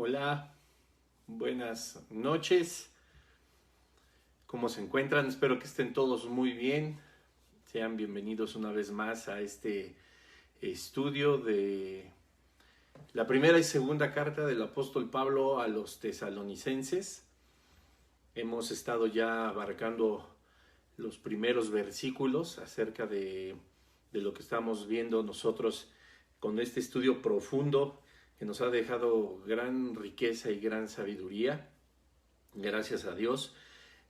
Hola, buenas noches. ¿Cómo se encuentran? Espero que estén todos muy bien. Sean bienvenidos una vez más a este estudio de la primera y segunda carta del apóstol Pablo a los tesalonicenses. Hemos estado ya abarcando los primeros versículos acerca de lo que estamos viendo nosotros con este estudio profundo que nos ha dejado gran riqueza y gran sabiduría. Gracias a Dios.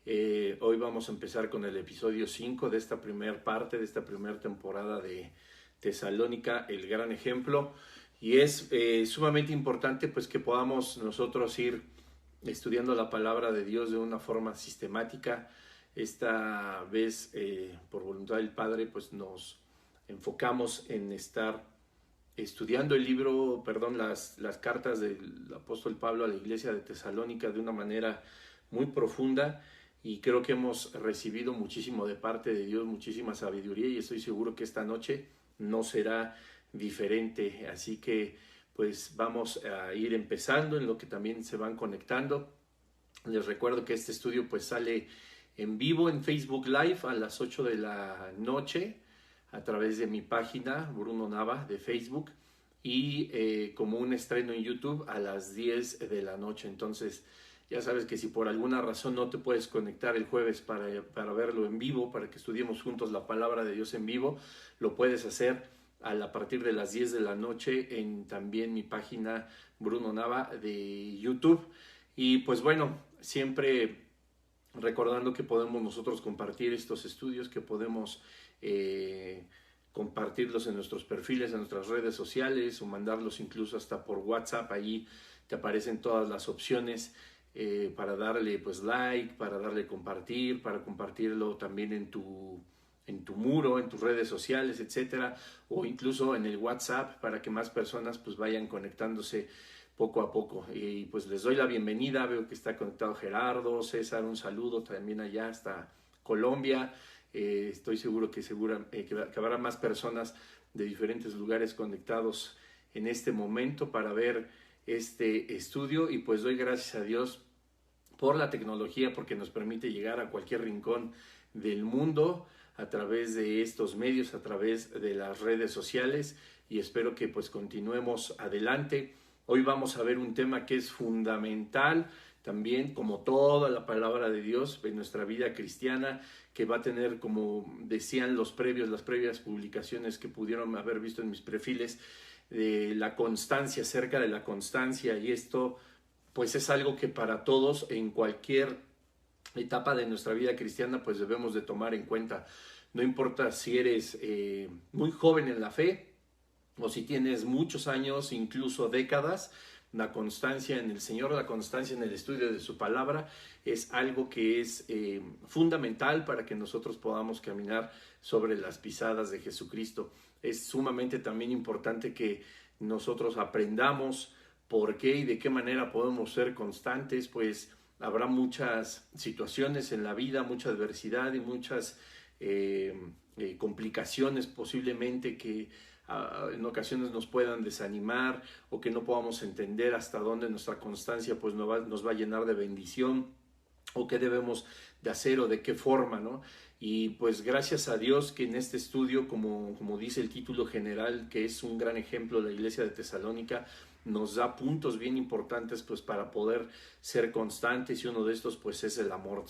Hoy vamos a empezar con el episodio 5 de esta primera parte, de esta primera temporada de Tesalónica, el gran ejemplo. Y es sumamente importante pues que podamos nosotros ir estudiando la palabra de Dios de una forma sistemática. Esta vez, por voluntad del Padre, pues nos enfocamos en estar estudiando las cartas del apóstol Pablo a la iglesia de Tesalónica de una manera muy profunda, y creo que hemos recibido muchísimo de parte de Dios, muchísima sabiduría, y estoy seguro que esta noche no será diferente. Así que pues vamos a ir empezando en lo que también se van conectando. Les recuerdo que este estudio pues sale en vivo en Facebook Live a las 8 de la noche a través de mi página Bruno Nava de Facebook, y como un estreno en YouTube a las 10 de la noche. Entonces ya sabes que si por alguna razón no te puedes conectar el jueves para verlo en vivo, para que estudiemos juntos la palabra de Dios en vivo, lo puedes hacer a partir de las 10 de la noche en también mi página Bruno Nava de YouTube. Y pues bueno, siempre recordando que podemos nosotros compartir estos estudios, que podemos compartirlos en nuestros perfiles, en nuestras redes sociales, o mandarlos incluso hasta por WhatsApp. Allí te aparecen todas las opciones para darle pues like, para darle compartir, para compartirlo también en tu muro, en tus redes sociales, etcétera, o incluso en el WhatsApp, para que más personas pues vayan conectándose poco a poco. Y pues les doy la bienvenida. Veo que está conectado Gerardo, César, un saludo también allá hasta Colombia. Estoy seguro que habrá más personas de diferentes lugares conectados en este momento para ver este estudio. Y pues doy gracias a Dios por la tecnología, porque nos permite llegar a cualquier rincón del mundo a través de estos medios, a través de las redes sociales, y espero que pues continuemos adelante. Hoy vamos a ver un tema que es fundamental también, como toda la palabra de Dios en nuestra vida cristiana, que va a tener, como decían las previas publicaciones que pudieron haber visto en mis perfiles, la constancia, acerca de la constancia. Y esto pues es algo que para todos en cualquier etapa de nuestra vida cristiana pues debemos de tomar en cuenta. No importa si eres muy joven en la fe o si tienes muchos años, incluso décadas, la constancia en el Señor, la constancia en el estudio de su palabra es algo que es fundamental para que nosotros podamos caminar sobre las pisadas de Jesucristo. Es sumamente también importante que nosotros aprendamos por qué y de qué manera podemos ser constantes, pues habrá muchas situaciones en la vida, mucha adversidad y muchas complicaciones posiblemente que en ocasiones nos puedan desanimar, o que no podamos entender hasta dónde nuestra constancia pues nos va a llenar de bendición, o qué debemos de hacer o de qué forma, ¿no? Y pues gracias a Dios que en este estudio, como dice el título general, que es un gran ejemplo de la iglesia de Tesalónica, nos da puntos bien importantes pues para poder ser constantes, y uno de estos pues es el amor.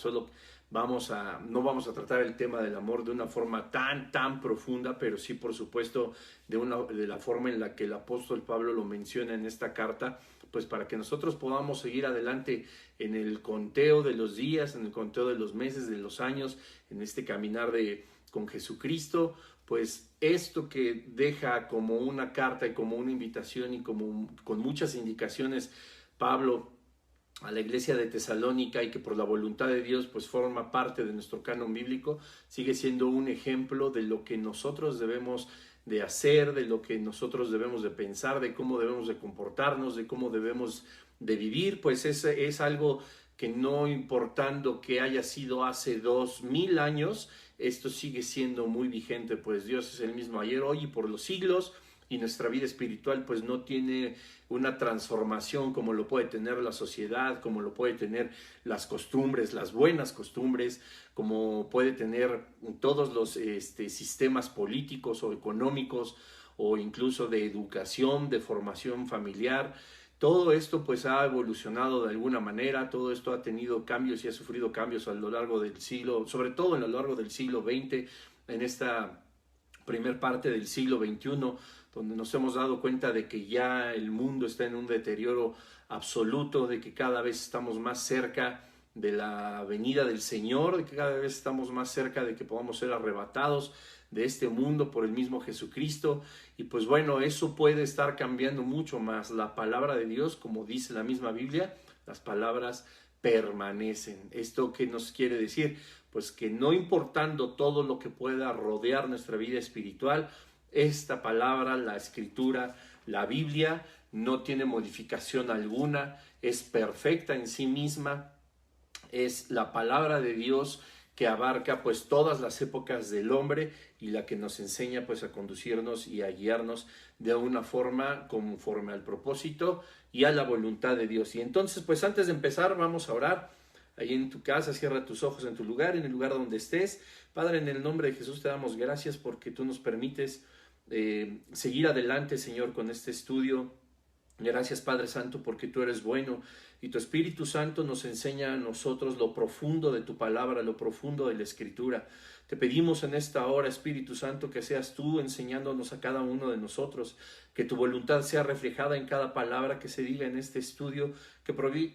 No vamos a tratar el tema del amor de una forma tan profunda, pero sí, por supuesto, de la forma en la que el apóstol Pablo lo menciona en esta carta, pues para que nosotros podamos seguir adelante en el conteo de los días, en el conteo de los meses, de los años, en este caminar con Jesucristo. Pues esto que deja como una carta y como una invitación, y como con muchas indicaciones Pablo a la iglesia de Tesalónica, y que por la voluntad de Dios pues forma parte de nuestro canon bíblico, sigue siendo un ejemplo de lo que nosotros debemos de hacer, de lo que nosotros debemos de pensar, de cómo debemos de comportarnos, de cómo debemos de vivir. Pues es algo que, no importando que haya sido hace 2000 años, esto sigue siendo muy vigente, pues Dios es el mismo ayer, hoy y por los siglos. y nuestra vida espiritual pues no tiene una transformación como lo puede tener la sociedad, como lo puede tener las costumbres, las buenas costumbres, como puede tener todos los sistemas políticos o económicos o incluso de educación, de formación familiar. Todo esto pues ha evolucionado de alguna manera, todo esto ha tenido cambios y ha sufrido cambios a lo largo del siglo, sobre todo a lo largo del siglo XX, en esta primer parte del siglo XXI, donde nos hemos dado cuenta de que ya el mundo está en un deterioro absoluto, de que cada vez estamos más cerca de la venida del Señor, de que cada vez estamos más cerca de que podamos ser arrebatados de este mundo por el mismo Jesucristo. Y pues bueno, eso puede estar cambiando mucho más. La palabra de Dios, como dice la misma Biblia, las palabras permanecen. ¿Esto qué nos quiere decir? Pues que no importando todo lo que pueda rodear nuestra vida espiritual, esta palabra, la Escritura, la Biblia, no tiene modificación alguna, es perfecta en sí misma, es la palabra de Dios que abarca pues todas las épocas del hombre y la que nos enseña pues a conducirnos y a guiarnos de una forma conforme al propósito y a la voluntad de Dios. Y entonces pues antes de empezar vamos a orar. Ahí en tu casa, cierra tus ojos en tu lugar, en el lugar donde estés. Padre, en el nombre de Jesús te damos gracias porque tú nos permites seguir adelante, Señor, con este estudio. Gracias, Padre Santo, porque tú eres bueno y tu Espíritu Santo nos enseña a nosotros lo profundo de tu palabra, lo profundo de la Escritura. Te pedimos en esta hora, Espíritu Santo, que seas tú enseñándonos a cada uno de nosotros, que tu voluntad sea reflejada en cada palabra que se diga en este estudio, que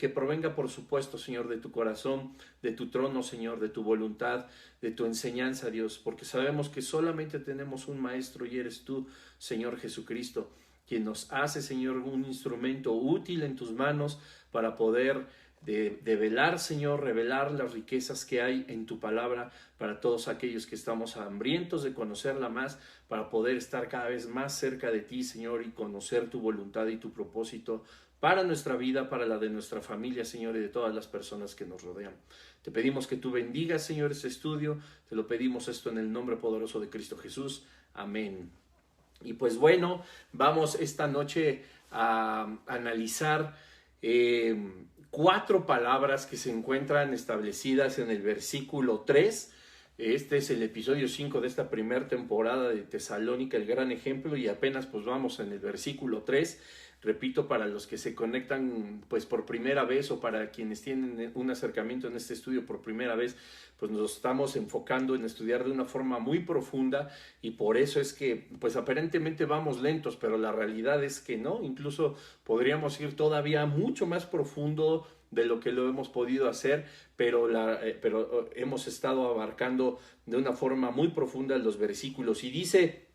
provenga, por supuesto, Señor, de tu corazón, de tu trono, Señor, de tu voluntad, de tu enseñanza, Dios, porque sabemos que solamente tenemos un Maestro y eres tú, Señor Jesucristo, quien nos hace, Señor, un instrumento útil en tus manos para poder develar, Señor, revelar las riquezas que hay en tu palabra para todos aquellos que estamos hambrientos de conocerla más, para poder estar cada vez más cerca de ti, Señor, y conocer tu voluntad y tu propósito para nuestra vida, para la de nuestra familia, Señor, y de todas las personas que nos rodean. Te pedimos que tú bendigas, Señor, este estudio. Te lo pedimos esto en el nombre poderoso de Cristo Jesús. Amén. Y pues bueno, vamos esta noche a analizar 4 palabras que se encuentran establecidas en el versículo 3. Este es el episodio 5 de esta primera temporada de Tesalónica, el gran ejemplo, y apenas pues vamos en el versículo 3. Repito, para los que se conectan pues por primera vez o para quienes tienen un acercamiento en este estudio por primera vez, pues nos estamos enfocando en estudiar de una forma muy profunda y por eso es que pues aparentemente vamos lentos, pero la realidad es que no, incluso podríamos ir todavía mucho más profundo de lo que lo hemos podido hacer, pero hemos estado abarcando de una forma muy profunda los versículos. Y dice,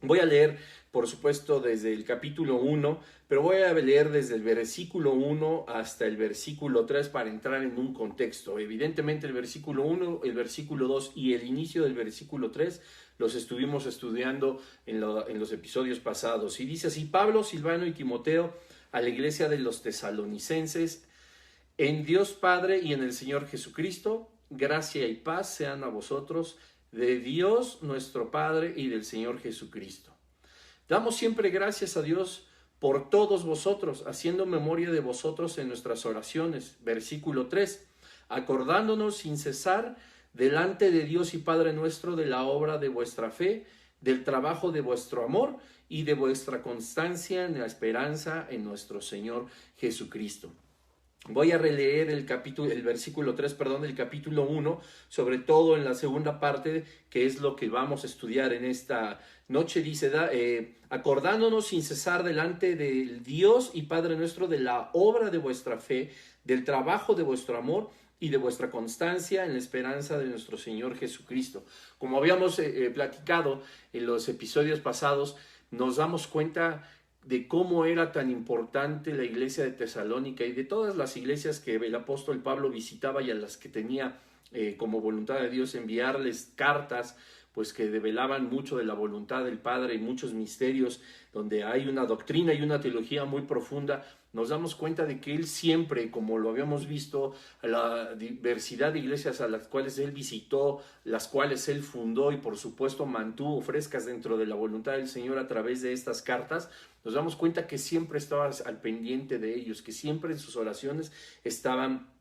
voy a leer por supuesto desde el capítulo 1, pero voy a leer desde el versículo 1 hasta el versículo 3 para entrar en un contexto. Evidentemente el versículo 1, el versículo 2 y el inicio del versículo 3 los estuvimos estudiando en los episodios pasados. Y dice así: Pablo, Silvano y Timoteo, a la iglesia de los tesalonicenses, en Dios Padre y en el Señor Jesucristo, gracia y paz sean a vosotros, de Dios nuestro Padre y del Señor Jesucristo. Damos siempre gracias a Dios por todos vosotros, haciendo memoria de vosotros en nuestras oraciones. Versículo 3. Acordándonos sin cesar delante de Dios y Padre nuestro de la obra de vuestra fe, del trabajo de vuestro amor y de vuestra constancia en la esperanza en nuestro Señor Jesucristo. Voy a releer el versículo 3, del capítulo 1, sobre todo en la segunda parte, que es lo que vamos a estudiar en esta noche. Dice, acordándonos sin cesar delante del Dios y Padre nuestro de la obra de vuestra fe, del trabajo de vuestro amor y de vuestra constancia en la esperanza de nuestro Señor Jesucristo. Como habíamos platicado en los episodios pasados, nos damos cuenta de cómo era tan importante la iglesia de Tesalónica y de todas las iglesias que el apóstol Pablo visitaba y a las que tenía como voluntad de Dios enviarles cartas, pues que develaban mucho de la voluntad del Padre y muchos misterios, donde hay una doctrina y una teología muy profunda, nos damos cuenta de que él siempre, como lo habíamos visto, a la diversidad de iglesias a las cuales él visitó, las cuales él fundó y por supuesto mantuvo frescas dentro de la voluntad del Señor a través de estas cartas, nos damos cuenta que siempre estaba al pendiente de ellos, que siempre en sus oraciones estaban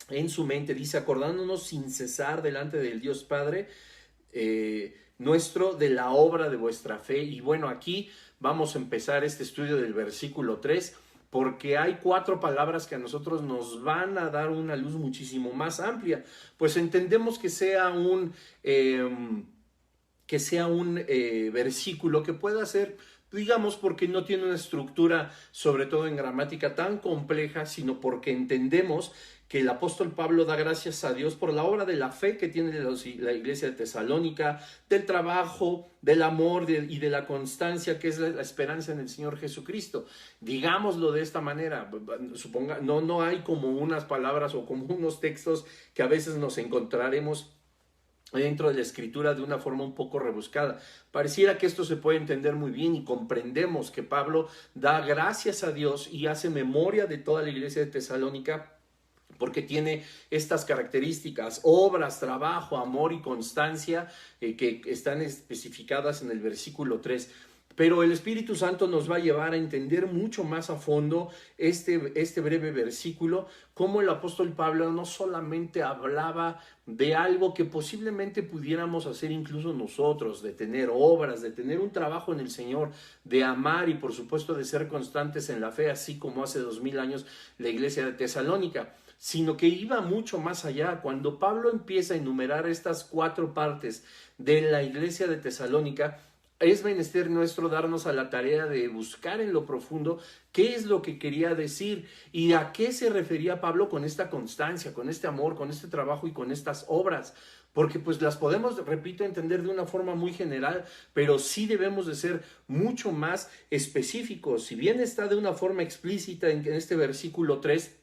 en su mente, dice, acordándonos sin cesar delante del Dios Padre nuestro de la obra de vuestra fe. Y bueno, aquí vamos a empezar este estudio del versículo 3, porque hay 4 palabras que a nosotros nos van a dar una luz muchísimo más amplia. Pues entendemos que sea un versículo que pueda ser, digamos, porque no tiene una estructura, sobre todo en gramática, tan compleja, sino porque entendemos que el apóstol Pablo da gracias a Dios por la obra de la fe que tiene la iglesia de Tesalónica, del trabajo, del amor y de la constancia que es la esperanza en el Señor Jesucristo. Digámoslo de esta manera, no hay como unas palabras o como unos textos que a veces nos encontraremos dentro de la escritura de una forma un poco rebuscada. Pareciera que esto se puede entender muy bien y comprendemos que Pablo da gracias a Dios y hace memoria de toda la iglesia de Tesalónica, porque tiene estas características, obras, trabajo, amor y constancia que están especificadas en el versículo 3. Pero el Espíritu Santo nos va a llevar a entender mucho más a fondo este breve versículo, cómo el apóstol Pablo no solamente hablaba de algo que posiblemente pudiéramos hacer incluso nosotros, de tener obras, de tener un trabajo en el Señor, de amar y por supuesto de ser constantes en la fe, así como hace 2000 años la iglesia de Tesalónica, sino que iba mucho más allá. Cuando Pablo empieza a enumerar estas 4 partes de la iglesia de Tesalónica, es menester nuestro darnos a la tarea de buscar en lo profundo qué es lo que quería decir y a qué se refería Pablo con esta constancia, con este amor, con este trabajo y con estas obras. Porque pues las podemos, repito, entender de una forma muy general, pero sí debemos de ser mucho más específicos. Si bien está de una forma explícita en este versículo 3,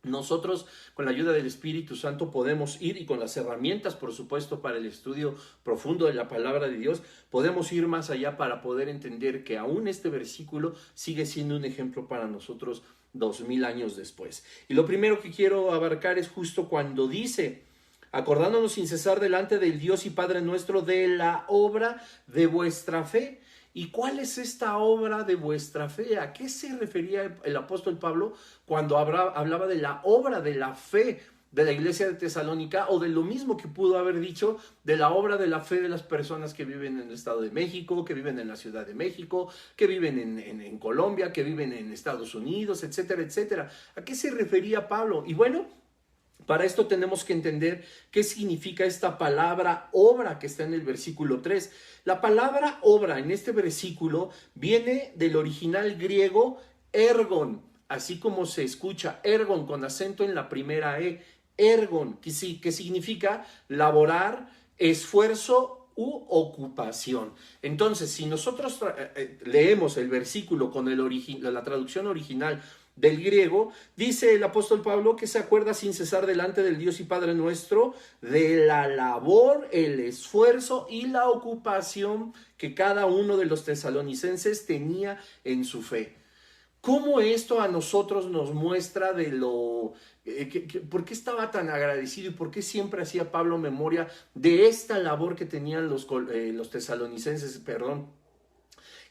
nosotros con la ayuda del Espíritu Santo podemos ir, y con las herramientas por supuesto para el estudio profundo de la palabra de Dios, podemos ir más allá para poder entender que aún este versículo sigue siendo un ejemplo para nosotros 2000 años después. Y lo primero que quiero abarcar es justo cuando dice, acordándonos sin cesar delante del Dios y Padre nuestro de la obra de vuestra fe. ¿Y cuál es esta obra de vuestra fe? ¿A qué se refería el apóstol Pablo cuando hablaba de la obra de la fe de la iglesia de Tesalónica, o de lo mismo que pudo haber dicho de la obra de la fe de las personas que viven en el Estado de México, que viven en la Ciudad de México, que viven en Colombia, que viven en Estados Unidos, etcétera, etcétera? ¿A qué se refería Pablo? Y bueno, para esto tenemos que entender qué significa esta palabra obra que está en el versículo 3. La palabra obra en este versículo viene del original griego ergon, así como se escucha ergon con acento en la primera E, ergon, que significa laborar, esfuerzo u ocupación. Entonces, si nosotros leemos el versículo con la traducción original del griego, dice el apóstol Pablo que se acuerda sin cesar delante del Dios y Padre nuestro de la labor, el esfuerzo y la ocupación que cada uno de los tesalonicenses tenía en su fe. ¿Cómo esto a nosotros nos muestra de lo... ¿por qué estaba tan agradecido y por qué siempre hacía Pablo memoria de esta labor que tenían los tesalonicenses,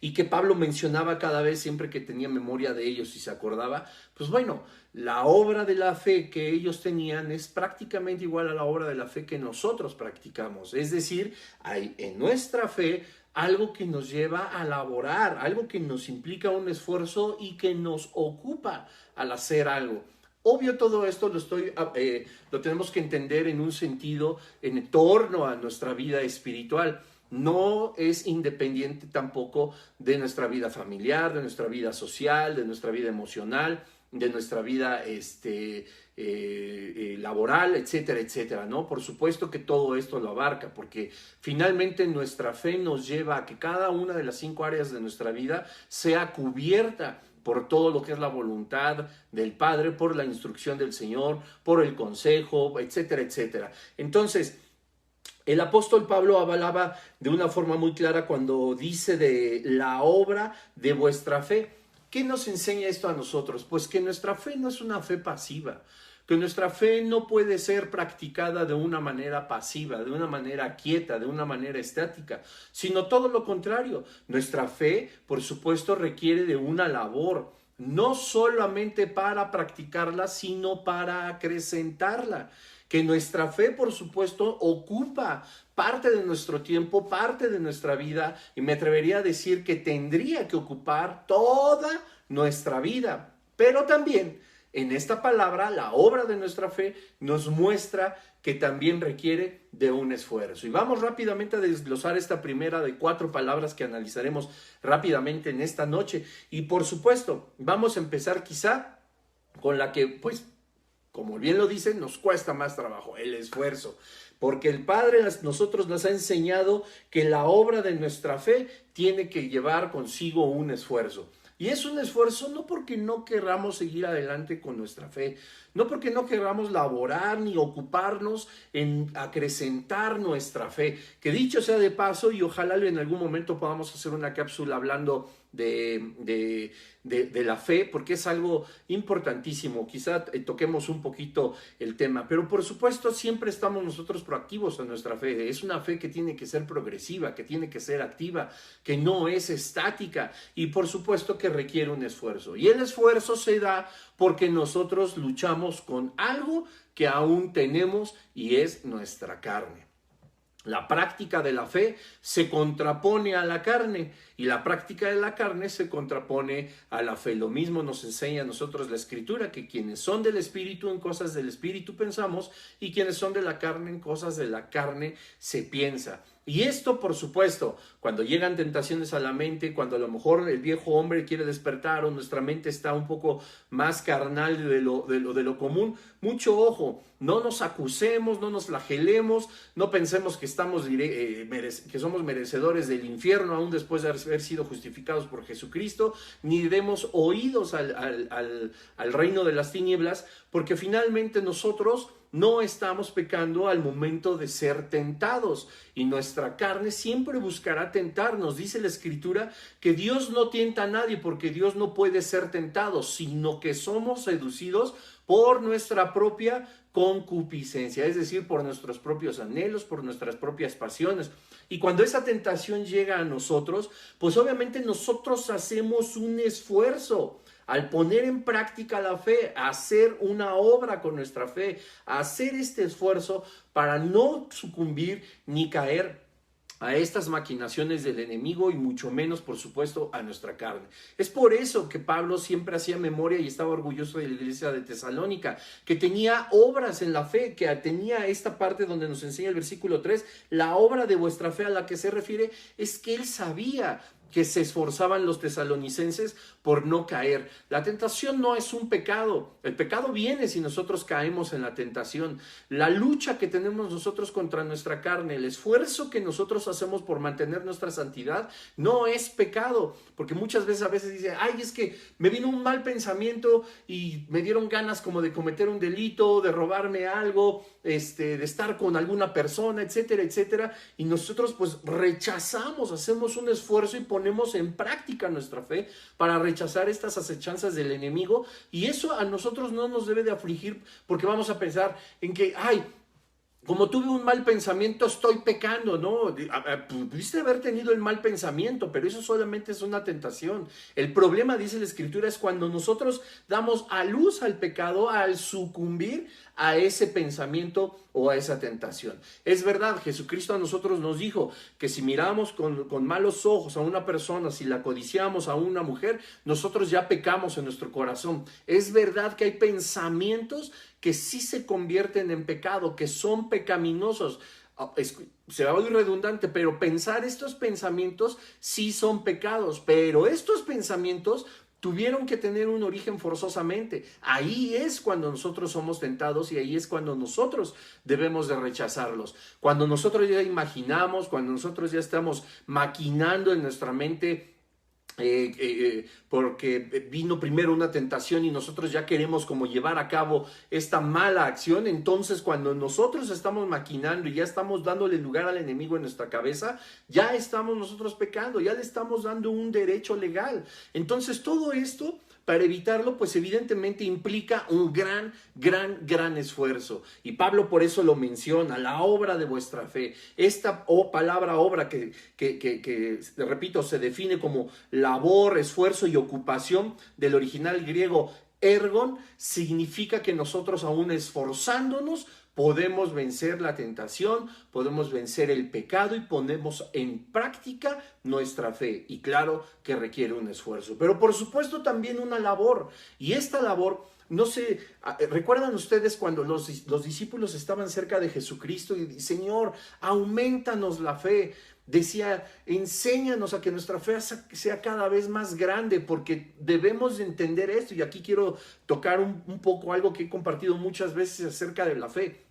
y que Pablo mencionaba cada vez siempre que tenía memoria de ellos y se acordaba? Pues bueno, la obra de la fe que ellos tenían es prácticamente igual a la obra de la fe que nosotros practicamos. Es decir, hay en nuestra fe algo que nos lleva a laborar, algo que nos implica un esfuerzo y que nos ocupa al hacer algo. Obvio, todo esto lo tenemos que entender en un sentido en torno a nuestra vida espiritual. No es independiente tampoco de nuestra vida familiar, de nuestra vida social, de nuestra vida emocional, de nuestra vida laboral, etcétera, etcétera, ¿no? Por supuesto que todo esto lo abarca, porque finalmente nuestra fe nos lleva a que cada una de las 5 áreas de nuestra vida sea cubierta por todo lo que es la voluntad del Padre, por la instrucción del Señor, por el consejo, etcétera, etcétera. Entonces, El apóstol Pablo hablaba de una forma muy clara cuando dice de la obra de vuestra fe. ¿Qué nos enseña esto a nosotros? Pues que nuestra fe no es una fe pasiva, que nuestra fe no puede ser practicada de una manera pasiva, de una manera quieta, de una manera estática, sino todo lo contrario. Nuestra fe, por supuesto, requiere de una labor, no solamente para practicarla, sino para acrecentarla. Que nuestra fe, por supuesto, ocupa parte de nuestro tiempo, parte de nuestra vida, y me atrevería a decir que tendría que ocupar toda nuestra vida. Pero también en esta palabra, la obra de nuestra fe nos muestra que también requiere de un esfuerzo. Y vamos rápidamente a desglosar esta primera de 4 palabras que analizaremos rápidamente en esta noche. Y por supuesto, vamos a empezar quizá con la que, pues, como bien lo dicen, nos cuesta más trabajo, el esfuerzo. Porque el Padre nosotros nos ha enseñado que la obra de nuestra fe tiene que llevar consigo un esfuerzo. Y es un esfuerzo no porque no querramos seguir adelante con nuestra fe, no porque no querramos laborar ni ocuparnos en acrecentar nuestra fe. Que dicho sea de paso, y ojalá en algún momento podamos hacer una cápsula hablando de la fe, porque es algo importantísimo. Quizá toquemos un poquito el tema, pero por supuesto siempre estamos nosotros proactivos en nuestra fe. Es una fe que tiene que ser progresiva, que tiene que ser activa, que no es estática, y por supuesto que requiere un esfuerzo. Y el esfuerzo se da porque nosotros luchamos con algo que aún tenemos, y es nuestra carne. La práctica de la fe se contrapone a la carne, y la práctica de la carne se contrapone a la fe. Lo mismo nos enseña a nosotros la Escritura, que quienes son del Espíritu, en cosas del Espíritu pensamos, y quienes son de la carne, en cosas de la carne se piensa. Y esto, por supuesto, cuando llegan tentaciones a la mente, cuando a lo mejor el viejo hombre quiere despertar, o nuestra mente está un poco más carnal de lo común, mucho ojo, no nos acusemos, no nos flagelemos, no pensemos que que somos merecedores del infierno aún después de haber sido justificados por Jesucristo, ni demos oídos al reino de las tinieblas, porque finalmente nosotros no estamos pecando al momento de ser tentados, y nuestra carne siempre buscará tentarnos. Dice la Escritura que Dios no tienta a nadie, porque Dios no puede ser tentado, sino que somos seducidos por nuestra propia concupiscencia, es decir, por nuestros propios anhelos, por nuestras propias pasiones. Y cuando esa tentación llega a nosotros, pues obviamente nosotros hacemos un esfuerzo al poner en práctica la fe, a hacer una obra con nuestra fe, a hacer este esfuerzo para no sucumbir ni caer a estas maquinaciones del enemigo, y mucho menos, por supuesto, a nuestra carne. Es por eso que Pablo siempre hacía memoria y estaba orgulloso de la iglesia de Tesalónica, que tenía obras en la fe, que tenía esta parte donde nos enseña el versículo 3, la obra de vuestra fe a la que se refiere es que él sabía que se esforzaban los tesalonicenses por no caer. La tentación no es un pecado. El pecado viene si nosotros caemos en la tentación. La lucha que tenemos nosotros contra nuestra carne, el esfuerzo que nosotros hacemos por mantener nuestra santidad, no es pecado. Porque muchas veces dice, ay, es que me vino un mal pensamiento y me dieron ganas como de cometer un delito, de robarme algo, de estar con alguna persona, etcétera, etcétera. Y nosotros pues rechazamos, hacemos un esfuerzo y ponemos en práctica nuestra fe para rechazar estas acechanzas del enemigo, y eso a nosotros no nos debe de afligir, porque vamos a pensar en que, ay, como tuve un mal pensamiento, estoy pecando, ¿no? Pudiste haber tenido el mal pensamiento, pero eso solamente es una tentación. El problema, dice la Escritura, es cuando nosotros damos a luz al pecado al sucumbir a ese pensamiento o a esa tentación. Es verdad, Jesucristo a nosotros nos dijo que si miramos con malos ojos a una persona, si la codiciamos a una mujer, nosotros ya pecamos en nuestro corazón. Es verdad que hay pensamientos que sí se convierten en pecado, que son pecaminosos. Se va a oír redundante, pero pensar estos pensamientos sí son pecados, pero estos pensamientos tuvieron que tener un origen forzosamente. Ahí es cuando nosotros somos tentados, y ahí es cuando nosotros debemos de rechazarlos. Cuando nosotros ya imaginamos, cuando nosotros ya estamos maquinando en nuestra mente porque vino primero una tentación y nosotros ya queremos como llevar a cabo esta mala acción. Entonces cuando nosotros estamos maquinando y ya estamos dándole lugar al enemigo en nuestra cabeza, ya estamos nosotros pecando, ya le estamos dando un derecho legal. Entonces todo esto, para evitarlo, pues evidentemente implica un gran esfuerzo. Y Pablo por eso lo menciona, la obra de vuestra fe. Esta palabra obra que repito, se define como labor, esfuerzo y ocupación, del original griego ergon, significa que nosotros aún esforzándonos podemos vencer la tentación, podemos vencer el pecado y ponemos en práctica nuestra fe. Y claro que requiere un esfuerzo, pero por supuesto también una labor. Y esta labor, no sé, ¿recuerdan ustedes cuando los discípulos estaban cerca de Jesucristo y Señor, aumentanos la fe? Decía, enséñanos a que nuestra fe sea cada vez más grande, porque debemos de entender esto. Y aquí quiero tocar un poco algo que he compartido muchas veces acerca de la fe.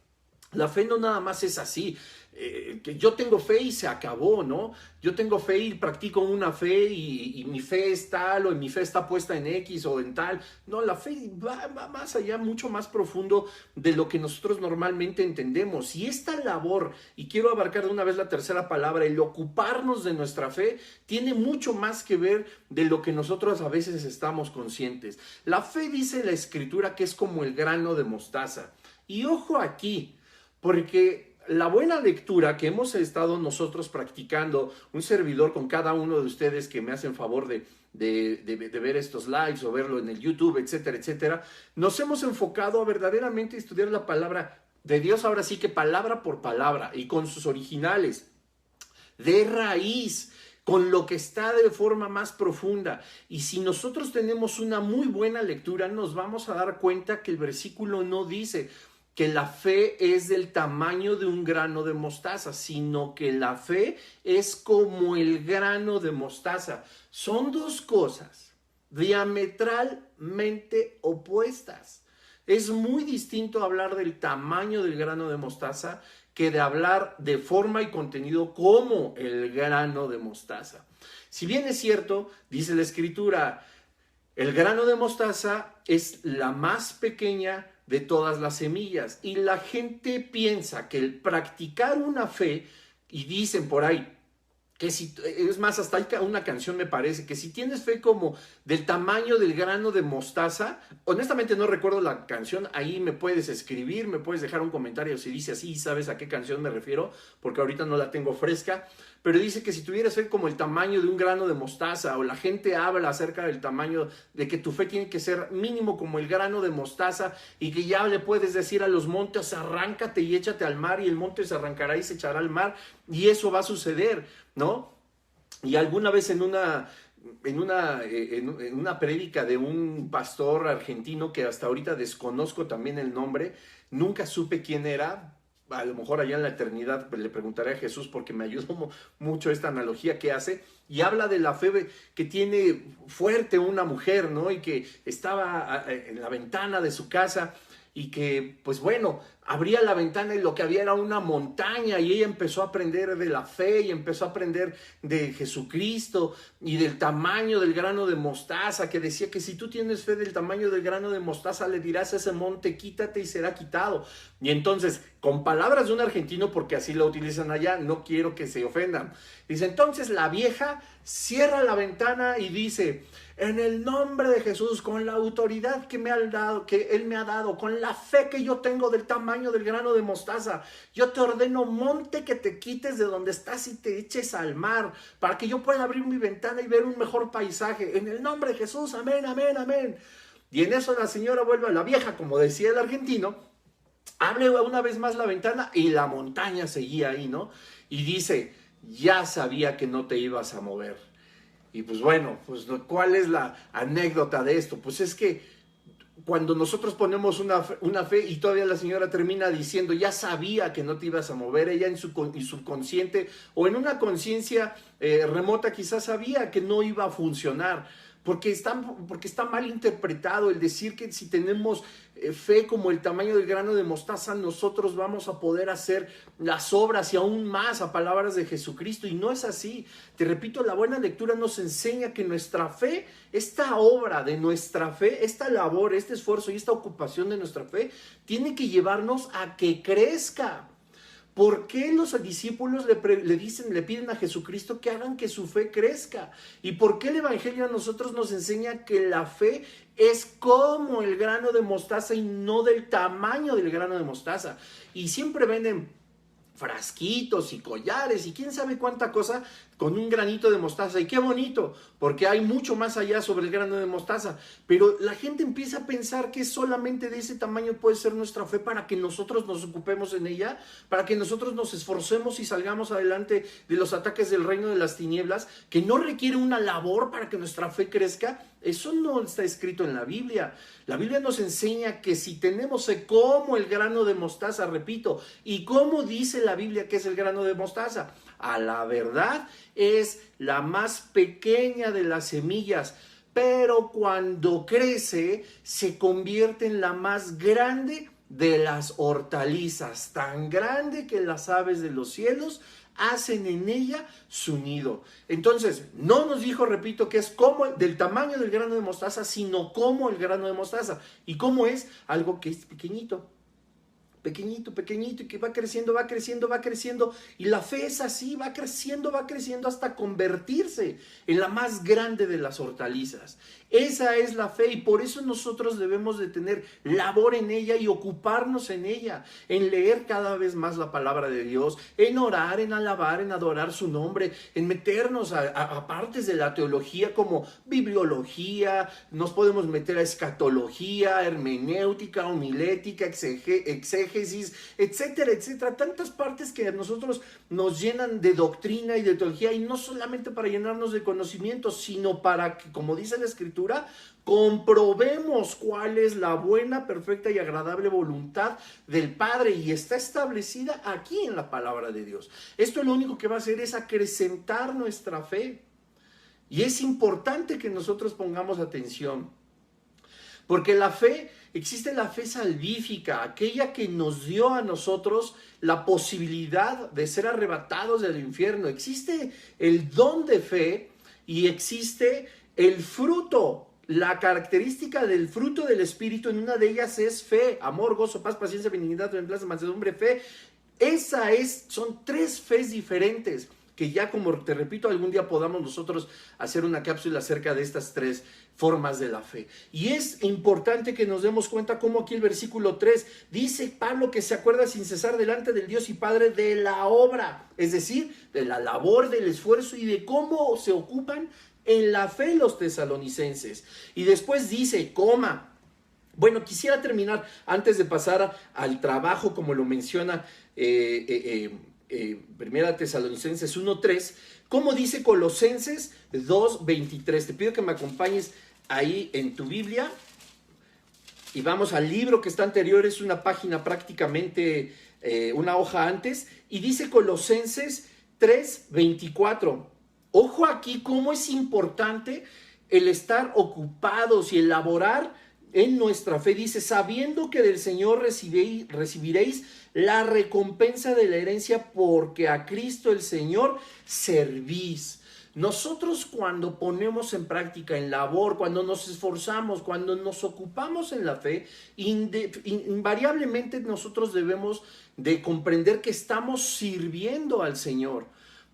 La fe no nada más es así, que yo tengo fe y se acabó, ¿no? Yo tengo fe y practico una fe y mi fe es tal, o mi fe está puesta en X o en tal. No, la fe va más allá, mucho más profundo de lo que nosotros normalmente entendemos. Y esta labor, y quiero abarcar de una vez la tercera palabra, el ocuparnos de nuestra fe, tiene mucho más que ver de lo que nosotros a veces estamos conscientes. La fe, dice la Escritura, que es como el grano de mostaza. Y ojo aquí, porque la buena lectura que hemos estado nosotros practicando, un servidor con cada uno de ustedes que me hacen favor de ver estos lives o verlo en el YouTube, etcétera, etcétera, nos hemos enfocado a verdaderamente estudiar la palabra de Dios, ahora sí que palabra por palabra y con sus originales, de raíz, con lo que está de forma más profunda. Y si nosotros tenemos una muy buena lectura, nos vamos a dar cuenta que el versículo no dice que la fe es del tamaño de un grano de mostaza, sino que la fe es como el grano de mostaza. Son dos cosas diametralmente opuestas. Es muy distinto hablar del tamaño del grano de mostaza que de hablar de forma y contenido como el grano de mostaza. Si bien es cierto, dice la Escritura, el grano de mostaza es la más pequeña de todas las semillas, y la gente piensa que el practicar una fe, y dicen por ahí, que si, es más, hasta hay una canción me parece, que si tienes fe como del tamaño del grano de mostaza, honestamente no recuerdo la canción, ahí me puedes escribir, me puedes dejar un comentario si dice así, sabes a qué canción me refiero, porque ahorita no la tengo fresca, pero dice que si tuvieras fe como el tamaño de un grano de mostaza, o la gente habla acerca del tamaño, de que tu fe tiene que ser mínimo como el grano de mostaza, y que ya le puedes decir a los montes, arráncate y échate al mar, y el monte se arrancará y se echará al mar, y eso va a suceder, ¿no? Y alguna vez en una prédica de un pastor argentino, que hasta ahorita desconozco también el nombre, nunca supe quién era, a lo mejor allá en la eternidad le preguntaré a Jesús, porque me ayudó mucho esta analogía que hace, y habla de la fe que tiene fuerte una mujer, ¿no? Y que estaba en la ventana de su casa, y que, pues bueno, abría la ventana y lo que había era una montaña, y ella empezó a aprender de la fe y empezó a aprender de Jesucristo y del tamaño del grano de mostaza, que decía que si tú tienes fe del tamaño del grano de mostaza, le dirás a ese monte, quítate y será quitado. Y entonces, con palabras de un argentino, porque así lo utilizan allá, no quiero que se ofendan, dice, entonces la vieja cierra la ventana y dice, en el nombre de Jesús, con la autoridad que Él me ha dado, con la fe que yo tengo del tamaño del grano de mostaza, yo te ordeno, monte, que te quites de donde estás y te eches al mar, para que yo pueda abrir mi ventana y ver un mejor paisaje. En el nombre de Jesús, amén, amén, amén. Y en eso la señora vuelve a la vieja, como decía el argentino, abre una vez más la ventana y la montaña seguía ahí, ¿no? Y dice, ya sabía que no te ibas a mover. Y pues bueno, pues ¿cuál es la anécdota de esto? Pues es que cuando nosotros ponemos una fe y todavía la señora termina diciendo, ya sabía que no te ibas a mover, ella en su subconsciente o en una conciencia remota quizás sabía que no iba a funcionar. Porque está mal interpretado el decir que si tenemos fe como el tamaño del grano de mostaza, nosotros vamos a poder hacer las obras y aún más a palabras de Jesucristo. Y no es así. Te repito, la buena lectura nos enseña que nuestra fe, esta obra de nuestra fe, esta labor, este esfuerzo y esta ocupación de nuestra fe, tiene que llevarnos a que crezca. ¿Por qué los discípulos le piden a Jesucristo que hagan que su fe crezca? ¿Y por qué el Evangelio a nosotros nos enseña que la fe es como el grano de mostaza y no del tamaño del grano de mostaza? Y siempre venden frasquitos y collares y quién sabe cuánta cosa con un granito de mostaza. Y qué bonito, porque hay mucho más allá sobre el grano de mostaza. Pero la gente empieza a pensar que solamente de ese tamaño puede ser nuestra fe para que nosotros nos ocupemos en ella, para que nosotros nos esforcemos y salgamos adelante de los ataques del reino de las tinieblas, que no requiere una labor para que nuestra fe crezca. Eso no está escrito en la Biblia. La Biblia nos enseña que si tenemos fe como el grano de mostaza, repito, ¿y cómo dice la Biblia que es el grano de mostaza? A la verdad es la más pequeña de las semillas, pero cuando crece se convierte en la más grande de las hortalizas, tan grande que las aves de los cielos hacen en ella su nido. Entonces, no nos dijo, repito, que es como del tamaño del grano de mostaza, sino como el grano de mostaza. ¿Y cómo es? Algo que es pequeñito, pequeñito, y que va creciendo, y la fe es así, va creciendo hasta convertirse en la más grande de las hortalizas. Esa es la fe, y por eso nosotros debemos de tener labor en ella y ocuparnos en ella, en leer cada vez más la palabra de Dios, en orar, en alabar, en adorar su nombre, en meternos a partes de la teología como bibliología, nos podemos meter a escatología, hermenéutica, homilética, exégesis, etcétera, etcétera, tantas partes que a nosotros nos llenan de doctrina y de teología, y no solamente para llenarnos de conocimiento, sino para que, como dice la Escritura, comprobemos cuál es la buena, perfecta y agradable voluntad del Padre, y está establecida aquí en la palabra de Dios. Esto lo único que va a hacer es acrecentar nuestra fe, y es importante que nosotros pongamos atención, porque la fe, existe la fe salvífica, aquella que nos dio a nosotros la posibilidad de ser arrebatados del infierno. Existe el don de fe y existe el fruto, la característica del fruto del Espíritu. En una de ellas es fe, amor, gozo, paz, paciencia, benignidad, templanza, mansedumbre, fe. Son tres fes diferentes, que ya, como te repito, algún día podamos nosotros hacer una cápsula acerca de estas tres formas de la fe. Y es importante que nos demos cuenta cómo aquí el versículo 3 dice Pablo que se acuerda sin cesar delante del Dios y Padre de la obra, es decir, de la labor, del esfuerzo y de cómo se ocupan en la fe los tesalonicenses. Y después dice, bueno, quisiera terminar antes de pasar al trabajo, como lo menciona Primera Tesalonicenses 1:3, como dice Colosenses 2:23. Te pido que me acompañes ahí en tu Biblia y vamos al libro que está anterior, es una página prácticamente, una hoja antes, y dice Colosenses 3:24. Ojo aquí cómo es importante el estar ocupados y elaborar en nuestra fe. Dice, sabiendo que del Señor recibiréis la recompensa de la herencia, porque a Cristo el Señor servís. Nosotros, cuando ponemos en práctica, en labor, cuando nos esforzamos, cuando nos ocupamos en la fe, invariablemente nosotros debemos de comprender que estamos sirviendo al Señor.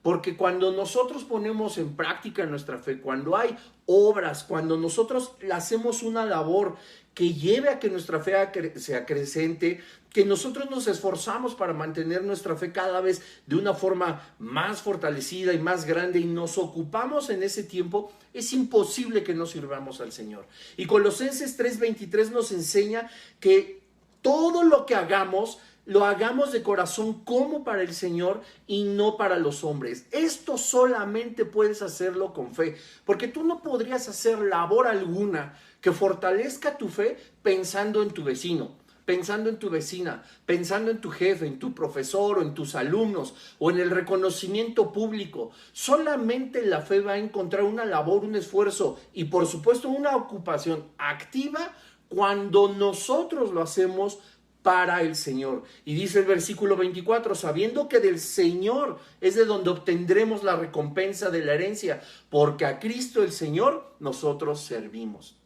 Porque cuando nosotros ponemos en práctica nuestra fe, cuando hay obras, cuando nosotros hacemos una labor que lleve a que nuestra fe se acrecente, que nosotros nos esforzamos para mantener nuestra fe cada vez de una forma más fortalecida y más grande, y nos ocupamos en ese tiempo, es imposible que no sirvamos al Señor. Y Colosenses 3:23 nos enseña que todo lo que hagamos, lo hagamos de corazón como para el Señor y no para los hombres. Esto solamente puedes hacerlo con fe, porque tú no podrías hacer labor alguna que fortalezca tu fe pensando en tu vecino. pensando en tu vecina, pensando en tu jefe, en tu profesor o en tus alumnos o en el reconocimiento público. Solamente la fe va a encontrar una labor, un esfuerzo y por supuesto una ocupación activa cuando nosotros lo hacemos para el Señor. Y dice el versículo 24, sabiendo que del Señor es de donde obtendremos la recompensa de la herencia, porque a Cristo el Señor nosotros servimos.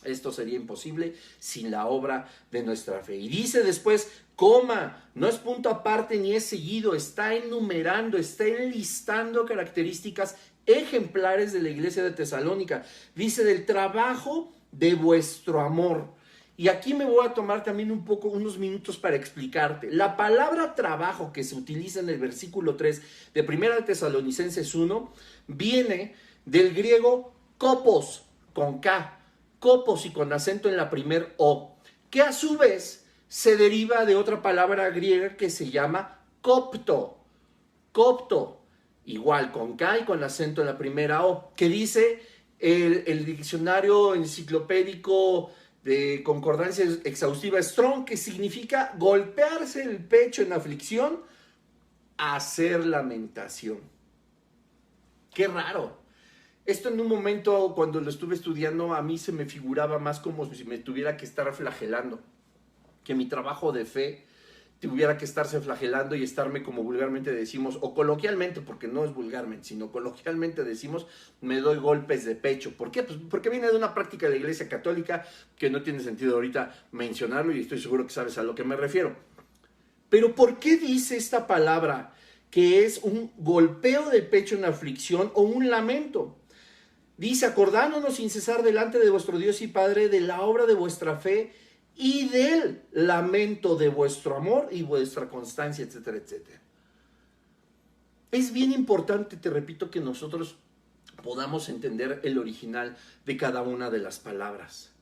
Esto sería imposible sin la obra de nuestra fe. Y dice después, coma, no es punto aparte ni es seguido, está enumerando, está enlistando características ejemplares de la iglesia de Tesalónica. Dice del trabajo de vuestro amor. Y aquí me voy a tomar también unos minutos para explicarte. La palabra trabajo que se utiliza en el versículo 3 de 1 de Tesalonicenses 1 viene del griego kopos, con K, kopos y con acento en la primer O, que a su vez se deriva de otra palabra griega que se llama copto, igual con K y con acento en la primera O, que dice el diccionario enciclopédico de concordancia exhaustiva Strong, que significa golpearse el pecho en aflicción, hacer lamentación. Qué raro. Esto en un momento cuando lo estuve estudiando a mí se me figuraba más como si me tuviera que estar flagelando, que mi trabajo de fe tuviera que estarse flagelando y estarme, como vulgarmente decimos, o coloquialmente, porque no es vulgarmente, sino coloquialmente decimos, me doy golpes de pecho. ¿Por qué? Pues porque viene de una práctica de la Iglesia Católica que no tiene sentido ahorita mencionarlo y estoy seguro que sabes a lo que me refiero. Pero ¿por qué dice esta palabra que es un golpeo de pecho en aflicción o un lamento? Dice, acordándonos sin cesar delante de vuestro Dios y Padre de la obra de vuestra fe y del lamento de vuestro amor y vuestra constancia, etcétera, etcétera. Es bien importante, te repito, que nosotros podamos entender el original de cada una de las palabras.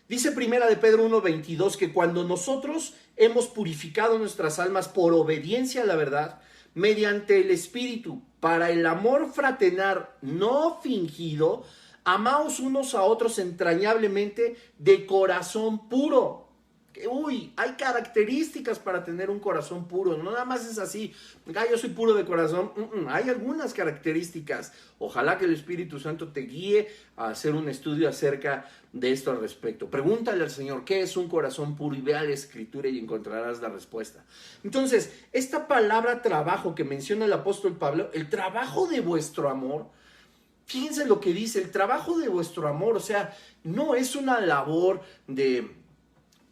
Dice primera de Pedro 1:22 que cuando nosotros hemos purificado nuestras almas por obediencia a la verdad, mediante el Espíritu, para el amor fraternal no fingido, amaos unos a otros entrañablemente de corazón puro. Uy, hay características para tener un corazón puro, no nada más es así, yo soy puro de corazón, hay algunas características. Ojalá que el Espíritu Santo te guíe a hacer un estudio acerca de esto al respecto. Pregúntale al Señor, ¿qué es un corazón puro? Y ve a la Escritura y encontrarás la respuesta. Entonces, esta palabra trabajo que menciona el apóstol Pablo, el trabajo de vuestro amor, fíjense lo que dice, el trabajo de vuestro amor, o sea, no es una labor de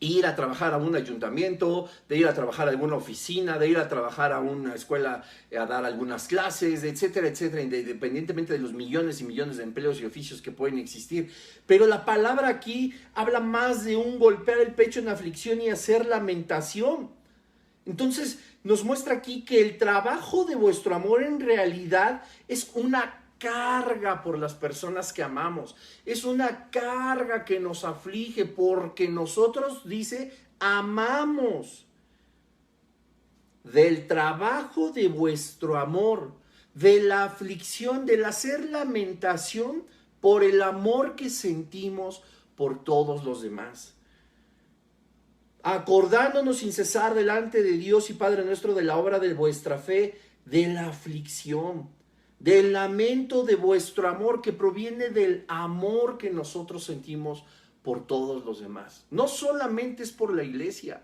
ir a trabajar a un ayuntamiento, de ir a trabajar a alguna oficina, de ir a trabajar a una escuela a dar algunas clases, etcétera, etcétera, independientemente de los millones y millones de empleos y oficios que pueden existir. Pero la palabra aquí habla más de un golpear el pecho en aflicción y hacer lamentación. Entonces nos muestra aquí que el trabajo de vuestro amor en realidad es una carga por las personas que amamos, es una carga que nos aflige porque nosotros, dice, amamos. Del trabajo de vuestro amor, de la aflicción, del hacer lamentación por el amor que sentimos por todos los demás. Acordándonos sin cesar delante de Dios y Padre nuestro de la obra de vuestra fe, de la aflicción, del lamento de vuestro amor que proviene del amor que nosotros sentimos por todos los demás. No solamente es por la iglesia,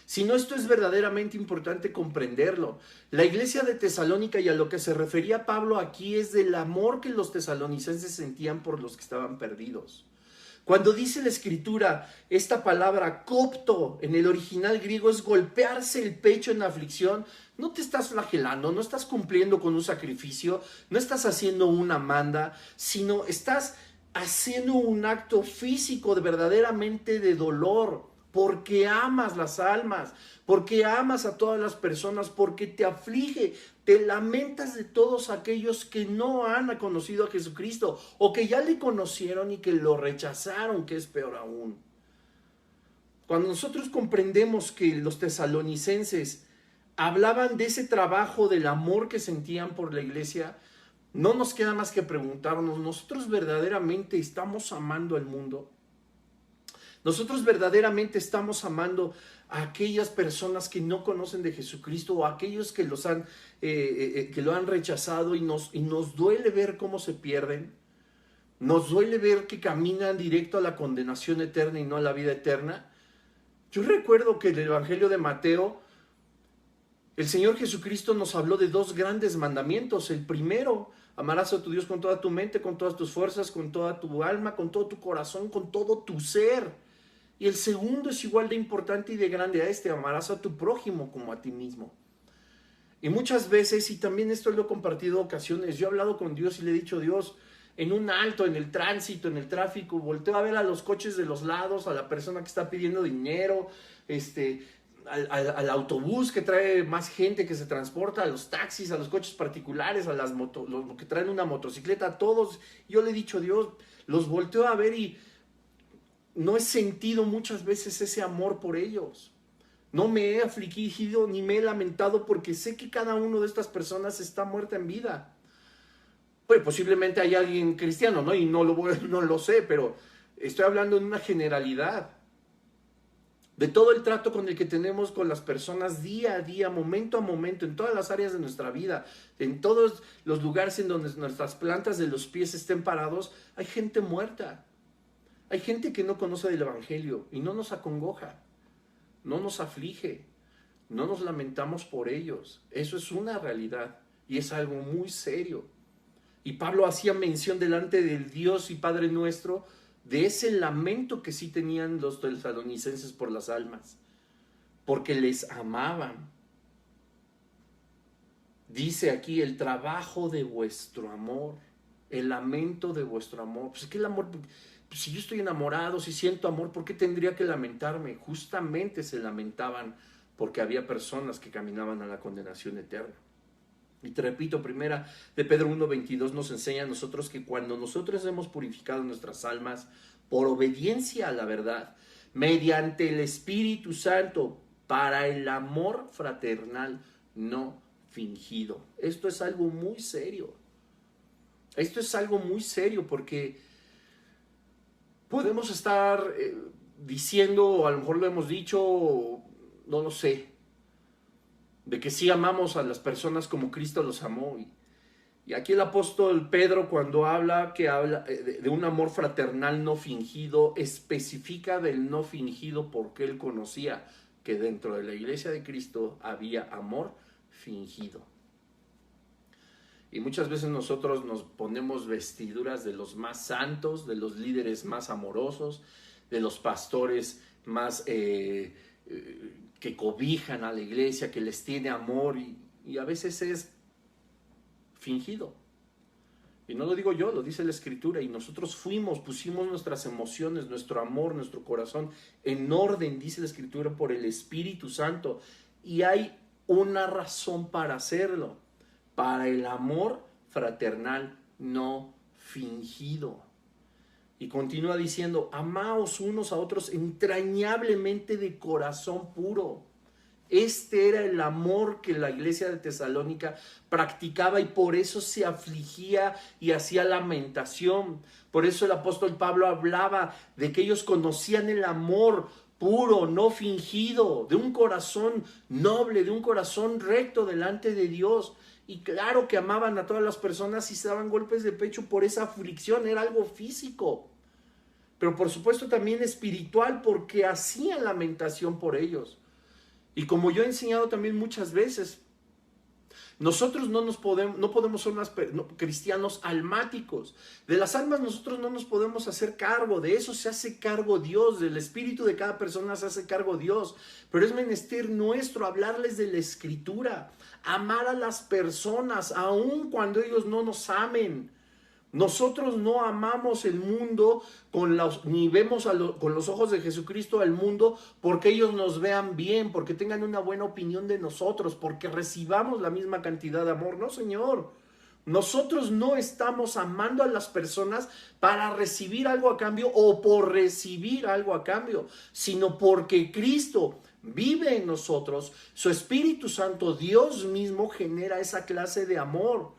sino esto es verdaderamente importante comprenderlo. La iglesia de Tesalónica, y a lo que se refería Pablo aquí, es del amor que los tesalonicenses sentían por los que estaban perdidos. Cuando dice la Escritura, esta palabra copto en el original griego es golpearse el pecho en aflicción, no te estás flagelando, no estás cumpliendo con un sacrificio, no estás haciendo una manda, sino estás haciendo un acto físico verdaderamente de dolor, porque amas las almas, porque amas a todas las personas, porque te aflige, te lamentas de todos aquellos que no han conocido a Jesucristo o que ya le conocieron y que lo rechazaron, que es peor aún. Cuando nosotros comprendemos que los tesalonicenses hablaban de ese trabajo, del amor que sentían por la iglesia, no nos queda más que preguntarnos, ¿nosotros verdaderamente estamos amando al mundo? Nosotros verdaderamente estamos amando a aquellas personas que no conocen de Jesucristo o a aquellos que que lo han rechazado y nos duele ver cómo se pierden. Nos duele ver que caminan directo a la condenación eterna y no a la vida eterna. Yo recuerdo que en el Evangelio de Mateo, el Señor Jesucristo nos habló de dos grandes mandamientos. El primero, amarás a tu Dios con toda tu mente, con todas tus fuerzas, con toda tu alma, con todo tu corazón, con todo tu ser. Y el segundo es igual de importante y de grande a este, amarás a tu prójimo como a ti mismo. Y muchas veces, y también esto lo he compartido en ocasiones, yo he hablado con Dios y le he dicho, Dios, en un alto, en el tránsito, en el tráfico, volteo a ver a los coches de los lados, a la persona que está pidiendo dinero, al autobús que trae más gente que se transporta, a los taxis, a los coches particulares, a los que traen una motocicleta, a todos. Yo le he dicho, Dios, los volteo a ver y no he sentido muchas veces ese amor por ellos. No me he afligido ni me he lamentado porque sé que cada uno de estas personas está muerta en vida. Pues posiblemente hay alguien cristiano, ¿no? Y no lo sé, pero estoy hablando en una generalidad. De todo el trato con el que tenemos con las personas día a día, momento a momento, en todas las áreas de nuestra vida, en todos los lugares en donde nuestras plantas de los pies estén parados, hay gente muerta. Hay gente que no conoce del Evangelio y no nos acongoja, no nos aflige, no nos lamentamos por ellos. Eso es una realidad y es algo muy serio. Y Pablo hacía mención delante del Dios y Padre nuestro de ese lamento que sí tenían los tesalonicenses por las almas, porque les amaban. Dice aquí el trabajo de vuestro amor, el lamento de vuestro amor. Pues es que el amor, pues si yo estoy enamorado, si siento amor, ¿por qué tendría que lamentarme? Justamente se lamentaban porque había personas que caminaban a la condenación eterna. Y te repito, primera de Pedro 1:22 nos enseña a nosotros que cuando nosotros hemos purificado nuestras almas por obediencia a la verdad, mediante el Espíritu Santo, para el amor fraternal no fingido. Esto es algo muy serio. Esto es algo muy serio porque podemos estar diciendo, o a lo mejor lo hemos dicho, no lo sé, de que sí amamos a las personas como Cristo los amó. Y aquí el apóstol Pedro, cuando habla de un amor fraternal no fingido, especifica del no fingido porque él conocía que dentro de la iglesia de Cristo había amor fingido. Y muchas veces nosotros nos ponemos vestiduras de los más santos, de los líderes más amorosos, de los pastores más que cobijan a la iglesia, que les tiene amor y a veces es fingido. Y no lo digo yo, lo dice la Escritura. Y nosotros pusimos nuestras emociones, nuestro amor, nuestro corazón en orden, dice la Escritura, por el Espíritu Santo. Y hay una razón para hacerlo, para el amor fraternal no fingido. Y continúa diciendo, amaos unos a otros entrañablemente de corazón puro. Este era el amor que la iglesia de Tesalónica practicaba y por eso se afligía y hacía lamentación. Por eso el apóstol Pablo hablaba de que ellos conocían el amor puro, no fingido, de un corazón noble, de un corazón recto delante de Dios. Y claro que amaban a todas las personas y se daban golpes de pecho por esa aflicción, era algo físico. Pero por supuesto también espiritual, porque hacían lamentación por ellos. Y como yo he enseñado también muchas veces, nosotros no podemos ser cristianos almáticos. De las almas nosotros no nos podemos hacer cargo, de eso se hace cargo Dios, del espíritu de cada persona se hace cargo Dios. Pero es menester nuestro hablarles de la Escritura, amar a las personas, aun cuando ellos no nos amen. Nosotros no amamos el mundo ni vemos con los ojos de Jesucristo al mundo porque ellos nos vean bien, porque tengan una buena opinión de nosotros, porque recibamos la misma cantidad de amor. No, Señor. Nosotros no estamos amando a las personas para recibir algo a cambio o por recibir algo a cambio, sino porque Cristo vive en nosotros, su Espíritu Santo, Dios mismo genera esa clase de amor.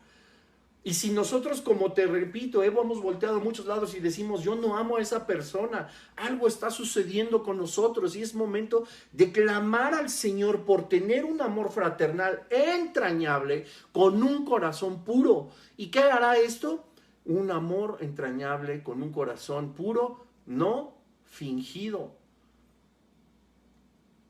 Y si nosotros, como te repito, hemos volteado a muchos lados y decimos, yo no amo a esa persona, algo está sucediendo con nosotros y es momento de clamar al Señor por tener un amor fraternal entrañable con un corazón puro. ¿Y qué hará esto? Un amor entrañable con un corazón puro, no fingido.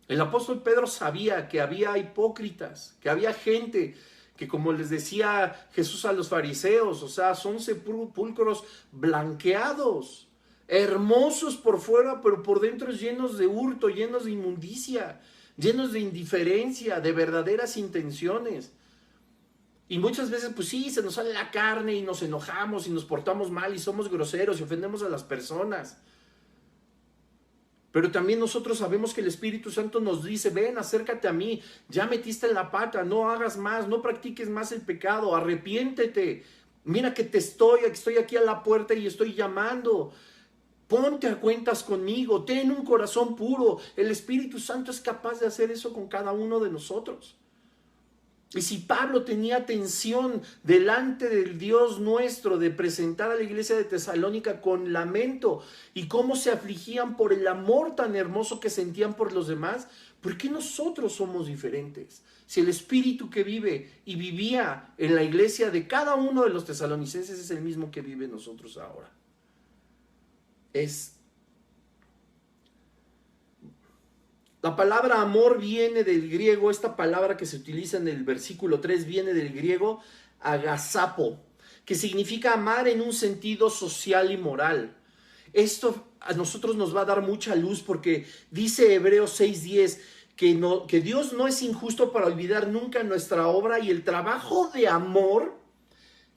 El apóstol Pedro sabía que había hipócritas, que había gente que, como les decía Jesús a los fariseos, o sea, son sepulcros blanqueados, hermosos por fuera, pero por dentro llenos de hurto, llenos de inmundicia, llenos de indiferencia, de verdaderas intenciones. Y muchas veces, pues sí, se nos sale la carne y nos enojamos y nos portamos mal y somos groseros y ofendemos a las personas. Pero también nosotros sabemos que el Espíritu Santo nos dice, ven, acércate a mí, ya metiste la pata, no hagas más, no practiques más el pecado, arrepiéntete. Mira que estoy aquí a la puerta y estoy llamando. Ponte a cuentas conmigo, ten un corazón puro. El Espíritu Santo es capaz de hacer eso con cada uno de nosotros. Y si Pablo tenía atención delante del Dios nuestro de presentar a la iglesia de Tesalónica con lamento y cómo se afligían por el amor tan hermoso que sentían por los demás, ¿por qué nosotros somos diferentes? Si el espíritu que vive y vivía en la iglesia de cada uno de los tesalonicenses es el mismo que vive en nosotros ahora. La palabra amor viene del griego, esta palabra que se utiliza en el versículo 3 viene del griego agasapo, que significa amar en un sentido social y moral. Esto a nosotros nos va a dar mucha luz porque dice Hebreos 6:10 que Dios no es injusto para olvidar nunca nuestra obra y el trabajo de amor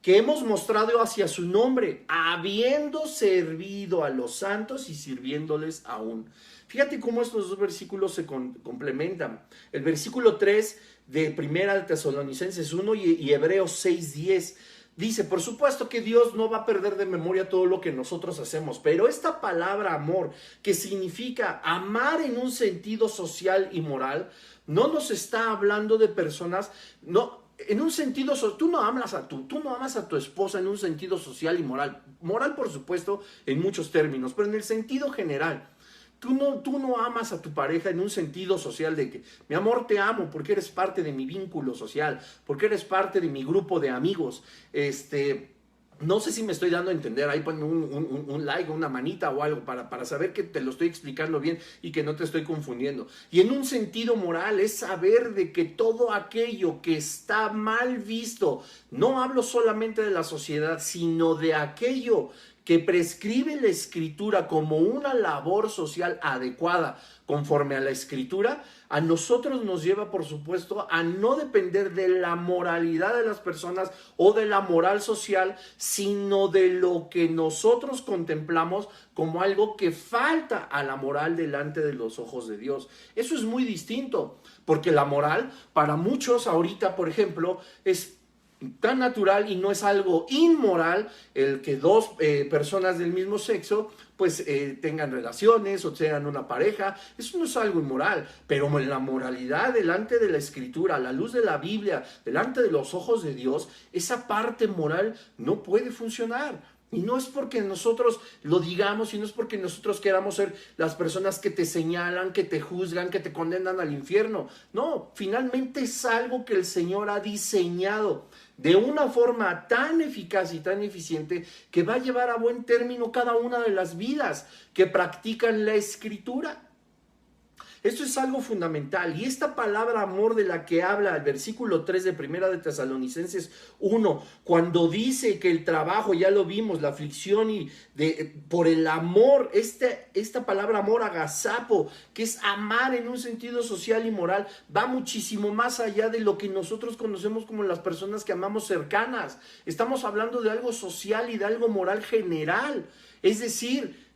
que hemos mostrado hacia su nombre, habiendo servido a los santos y sirviéndoles aún. Fíjate cómo estos dos versículos se complementan. El versículo 3 de Primera de Tesalonicenses 1 y Hebreos 6:10 dice, por supuesto que Dios no va a perder de memoria todo lo que nosotros hacemos, pero esta palabra amor, que significa amar en un sentido social y moral, no nos está hablando de personas, no. En un sentido, tú no amas a tu esposa en un sentido social y moral. Moral, por supuesto, en muchos términos, pero en el sentido general. Tú no amas a tu pareja en un sentido social de que, mi amor, te amo porque eres parte de mi vínculo social, porque eres parte de mi grupo de amigos. No sé si me estoy dando a entender, ahí ponme un like, una manita o algo para saber que te lo estoy explicando bien y que no te estoy confundiendo. Y en un sentido moral es saber de que todo aquello que está mal visto, no hablo solamente de la sociedad, sino de aquello que prescribe la Escritura como una labor social adecuada conforme a la Escritura, a nosotros nos lleva, por supuesto, a no depender de la moralidad de las personas o de la moral social, sino de lo que nosotros contemplamos como algo que falta a la moral delante de los ojos de Dios. Eso es muy distinto, porque la moral, para muchos ahorita, por ejemplo, es tan natural y no es algo inmoral el que dos personas del mismo sexo pues tengan relaciones o sean una pareja. Eso no es algo inmoral, pero la moralidad delante de la Escritura, a la luz de la Biblia, delante de los ojos de Dios, esa parte moral no puede funcionar. Y no es porque nosotros lo digamos y no es porque nosotros queramos ser las personas que te señalan, que te juzgan, que te condenan al infierno. No, finalmente es algo que el Señor ha diseñado de una forma tan eficaz y tan eficiente que va a llevar a buen término cada una de las vidas que practican la Escritura. Esto es algo fundamental. Y esta palabra amor de la que habla el versículo 3 de Primera de Tesalonicenses 1, cuando dice que el trabajo, ya lo vimos, la aflicción y por el amor, esta palabra amor agasapo, que es amar en un sentido social y moral, va muchísimo más allá de lo que nosotros conocemos como las personas que amamos cercanas. Estamos hablando de algo social y de algo moral general. Es decir,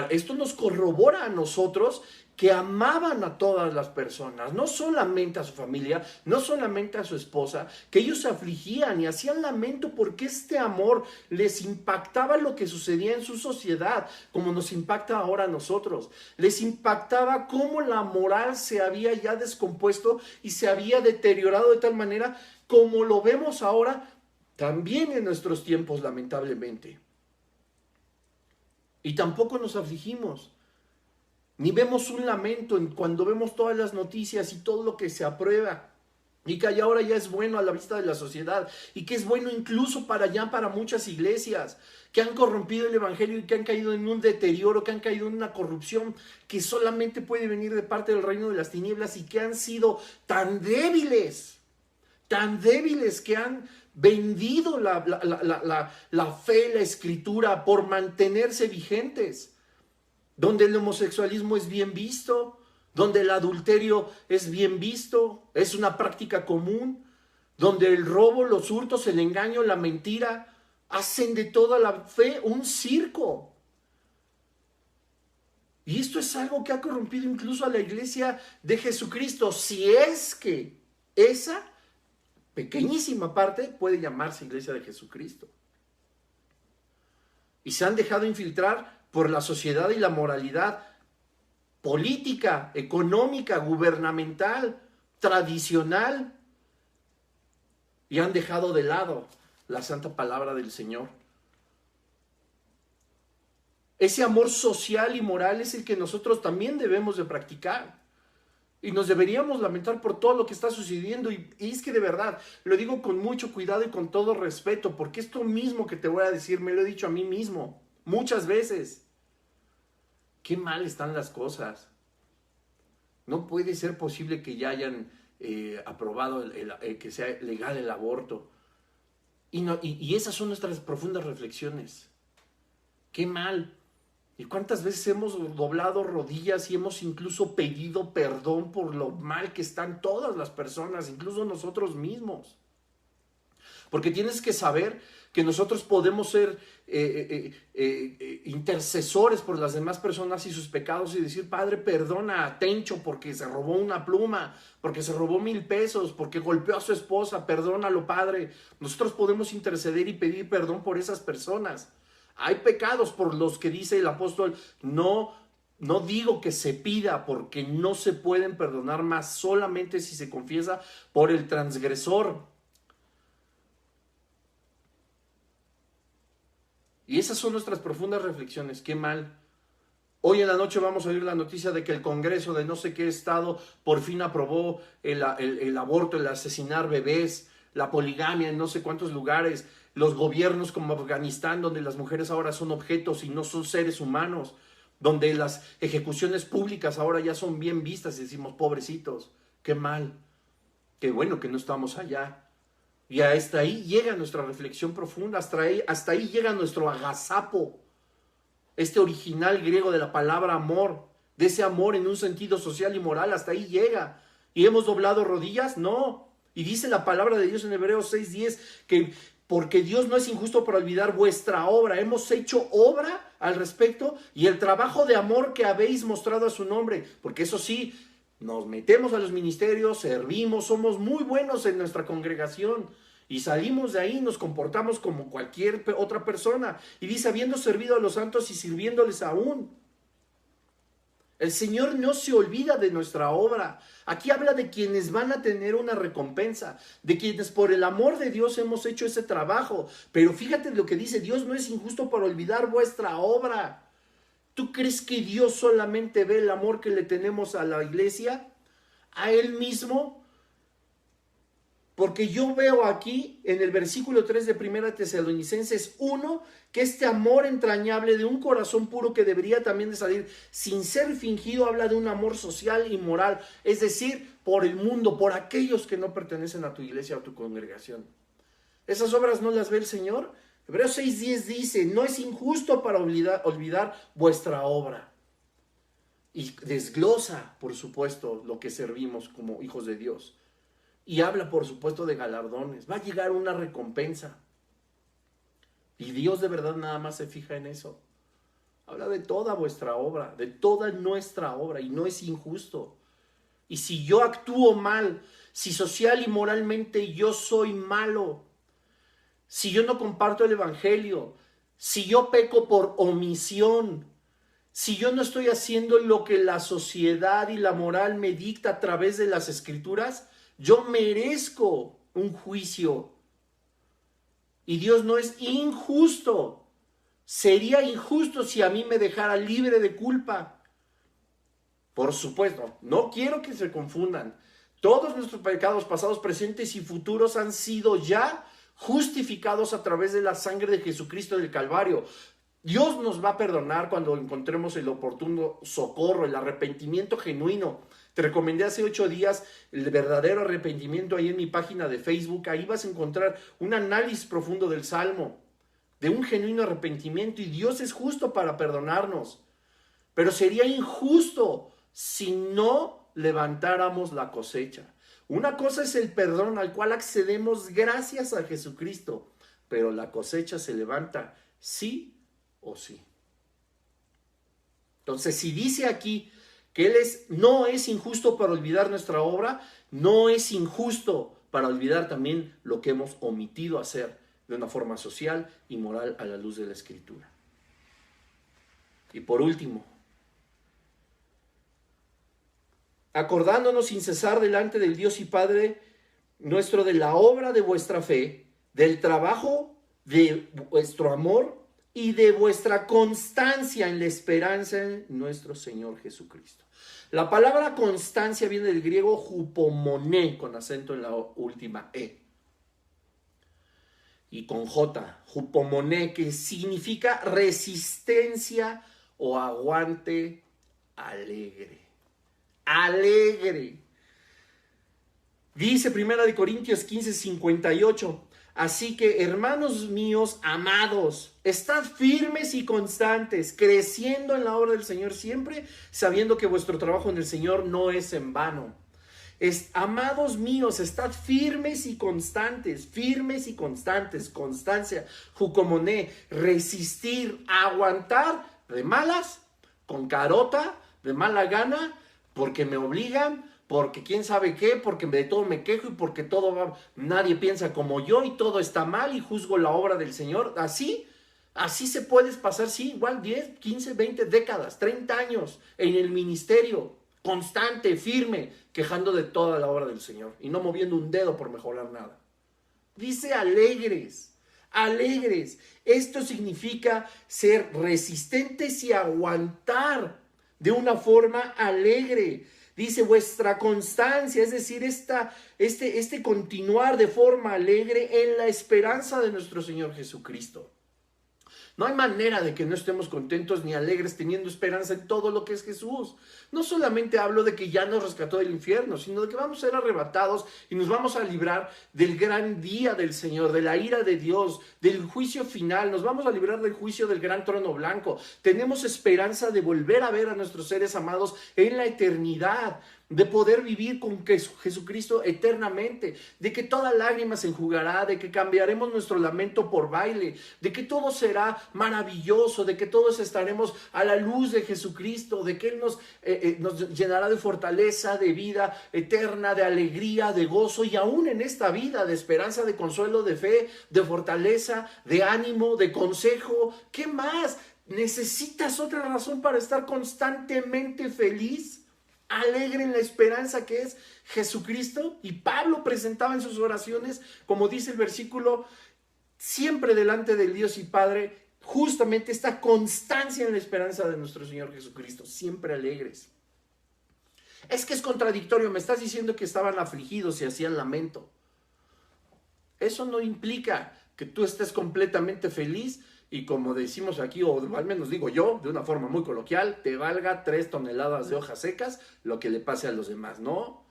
esto nos corrobora a nosotros que amaban a todas las personas, no solamente a su familia, no solamente a su esposa, que ellos se afligían y hacían lamento porque este amor les impactaba lo que sucedía en su sociedad, como nos impacta ahora a nosotros. Les impactaba cómo la moral se había ya descompuesto y se había deteriorado de tal manera como lo vemos ahora también en nuestros tiempos, lamentablemente. Y tampoco nos afligimos, ni vemos un lamento cuando vemos todas las noticias y todo lo que se aprueba, y que ahora ya es bueno a la vista de la sociedad, y que es bueno incluso para muchas iglesias, que han corrompido el evangelio y que han caído en un deterioro, que han caído en una corrupción que solamente puede venir de parte del reino de las tinieblas, y que han sido tan débiles que han vendido la fe, la escritura, por mantenerse vigentes, donde el homosexualismo es bien visto, donde el adulterio es bien visto, es una práctica común, donde el robo, los hurtos, el engaño, la mentira, hacen de toda la fe un circo. Y esto es algo que ha corrompido incluso a la iglesia de Jesucristo, si es que esa pequeñísima parte puede llamarse iglesia de Jesucristo. Y se han dejado infiltrar por la sociedad y la moralidad política, económica, gubernamental, tradicional, y han dejado de lado la santa palabra del Señor. Ese amor social y moral es el que nosotros también debemos de practicar. Y nos deberíamos lamentar por todo lo que está sucediendo. Y es que de verdad, lo digo con mucho cuidado y con todo respeto, porque esto mismo que te voy a decir, me lo he dicho a mí mismo muchas veces. Qué mal están las cosas. No puede ser posible que ya hayan aprobado que sea legal el aborto. Y esas son nuestras profundas reflexiones. Qué mal. ¿Y cuántas veces hemos doblado rodillas y hemos incluso pedido perdón por lo mal que están todas las personas, incluso nosotros mismos? Porque tienes que saber que nosotros podemos ser intercesores por las demás personas y sus pecados y decir: Padre, perdona a Tencho porque se robó una pluma, porque se robó 1,000 pesos, porque golpeó a su esposa, perdónalo, Padre. Nosotros podemos interceder y pedir perdón por esas personas. Hay pecados por los que dice el apóstol: no digo que se pida, porque no se pueden perdonar más, solamente si se confiesa por el transgresor. Y esas son nuestras profundas reflexiones. Qué mal. Hoy en la noche vamos a oír la noticia de que el Congreso de no sé qué estado por fin aprobó el aborto, el asesinar bebés, la poligamia en no sé cuántos lugares. Los gobiernos como Afganistán, donde las mujeres ahora son objetos y no son seres humanos, donde las ejecuciones públicas ahora ya son bien vistas y decimos: pobrecitos, qué mal, qué bueno que no estamos allá. Y hasta ahí llega nuestra reflexión profunda, hasta ahí llega nuestro agasapo, este original griego de la palabra amor, de ese amor en un sentido social y moral, hasta ahí llega. ¿Y hemos doblado rodillas? No. Y dice la palabra de Dios en Hebreos 6:10 que porque Dios no es injusto para olvidar vuestra obra. Hemos hecho obra al respecto y el trabajo de amor que habéis mostrado a su nombre. Porque eso sí, nos metemos a los ministerios, servimos, somos muy buenos en nuestra congregación. Y salimos de ahí, nos comportamos como cualquier otra persona. Y dice: habiendo servido a los santos y sirviéndoles aún. El Señor no se olvida de nuestra obra. Aquí habla de quienes van a tener una recompensa, de quienes por el amor de Dios hemos hecho ese trabajo. Pero fíjate lo que dice: Dios no es injusto para olvidar vuestra obra. ¿Tú crees que Dios solamente ve el amor que le tenemos a la iglesia? ¿A Él mismo? Porque yo veo aquí en el versículo 3 de 1 Tesalonicenses 1 que este amor entrañable de un corazón puro que debería también de salir sin ser fingido habla de un amor social y moral, es decir, por el mundo, por aquellos que no pertenecen a tu iglesia o a tu congregación. ¿Esas obras no las ve el Señor? Hebreos 6:10 dice: no es injusto para olvidar vuestra obra. Y desglosa, por supuesto, lo que servimos como hijos de Dios. Y habla, por supuesto, de galardones. Va a llegar una recompensa. Y Dios de verdad nada más se fija en eso. Habla de toda vuestra obra, de toda nuestra obra, y no es injusto. Y si yo actúo mal, si social y moralmente yo soy malo, si yo no comparto el evangelio, si yo peco por omisión, si yo no estoy haciendo lo que la sociedad y la moral me dicta a través de las escrituras, yo merezco un juicio Y Dios no es injusto. Sería injusto si a mí me dejara libre de culpa. Por supuesto, no quiero que se confundan. Todos nuestros pecados pasados, presentes y futuros han sido ya justificados a través de la sangre de Jesucristo del Calvario. Dios nos va a perdonar cuando encontremos el oportuno socorro, el arrepentimiento genuino. Te recomendé hace 8 días el verdadero arrepentimiento ahí en mi página de Facebook. Ahí vas a encontrar un análisis profundo del Salmo, de un genuino arrepentimiento, y Dios es justo para perdonarnos. Pero sería injusto si no levantáramos la cosecha. Una cosa es el perdón al cual accedemos gracias a Jesucristo, pero la cosecha se levanta sí o sí. Entonces, si dice aquí que Él no es injusto para olvidar nuestra obra, no es injusto para olvidar también lo que hemos omitido hacer de una forma social y moral a la luz de la Escritura. Y por último, acordándonos sin cesar delante del Dios y Padre nuestro de la obra de vuestra fe, del trabajo de vuestro amor y de vuestra constancia en la esperanza en nuestro Señor Jesucristo. La palabra constancia viene del griego hupomoné, con acento en la última E, y con J, hupomoné, que significa resistencia o aguante alegre. Alegre. Dice 1 Corintios 15:58, así que, hermanos míos amados, estad firmes y constantes, creciendo en la obra del Señor siempre, sabiendo que vuestro trabajo en el Señor no es en vano. Amados míos, estad firmes y constantes, constancia, jucomoné, resistir, aguantar de malas, con carota, de mala gana, porque me obligan, porque quién sabe qué, porque de todo me quejo y porque nadie piensa como yo y todo está mal y juzgo la obra del Señor. Así se puedes pasar, sí, igual 10, 15, 20 décadas, 30 años en el ministerio, constante, firme, quejando de toda la obra del Señor y no moviendo un dedo por mejorar nada. Dice alegres. Esto significa ser resistentes y aguantar de una forma alegre. Dice vuestra constancia, es decir, este continuar de forma alegre en la esperanza de nuestro Señor Jesucristo. No hay manera de que no estemos contentos ni alegres teniendo esperanza en todo lo que es Jesús. No solamente hablo de que ya nos rescató del infierno, sino de que vamos a ser arrebatados y nos vamos a librar del gran día del Señor, de la ira de Dios, del juicio final. Nos vamos a librar del juicio del gran trono blanco. Tenemos esperanza de volver a ver a nuestros seres amados en la eternidad, de poder vivir con Jesucristo eternamente, de que toda lágrima se enjugará, de que cambiaremos nuestro lamento por baile, de que todo será maravilloso, de que todos estaremos a la luz de Jesucristo, de que Él nos llenará de fortaleza, de vida eterna, de alegría, de gozo, y aún en esta vida de esperanza, de consuelo, de fe, de fortaleza, de ánimo, de consejo. ¿Qué más? ¿Necesitas otra razón para estar constantemente feliz? Alegre en la esperanza que es Jesucristo. Y Pablo presentaba en sus oraciones, como dice el versículo, siempre delante del Dios y Padre, justamente esta constancia en la esperanza de nuestro Señor Jesucristo, siempre alegres. Es que es contradictorio, me estás diciendo que estaban afligidos y hacían lamento. Eso no implica que tú estés completamente feliz y, como decimos aquí, o al menos digo yo, de una forma muy coloquial, te valga 3 toneladas de hojas secas lo que le pase a los demás. No,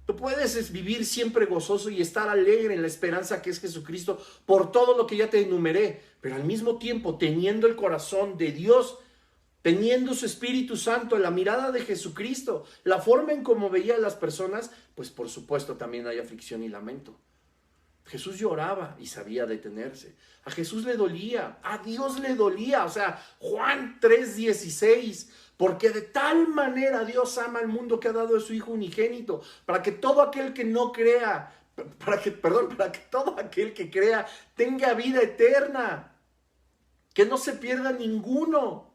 tú puedes vivir siempre gozoso y estar alegre en la esperanza que es Jesucristo por todo lo que ya te enumeré, pero al mismo tiempo teniendo el corazón de Dios, teniendo su Espíritu Santo, la mirada de Jesucristo, la forma en cómo veía a las personas, pues por supuesto también hay aflicción y lamento. Jesús lloraba y sabía detenerse. A Jesús le dolía, a Dios le dolía. O sea, Juan 3:16, porque de tal manera Dios ama al mundo que ha dado a su Hijo unigénito, para que todo aquel que no crea, para que todo aquel que crea tenga vida eterna, que no se pierda ninguno.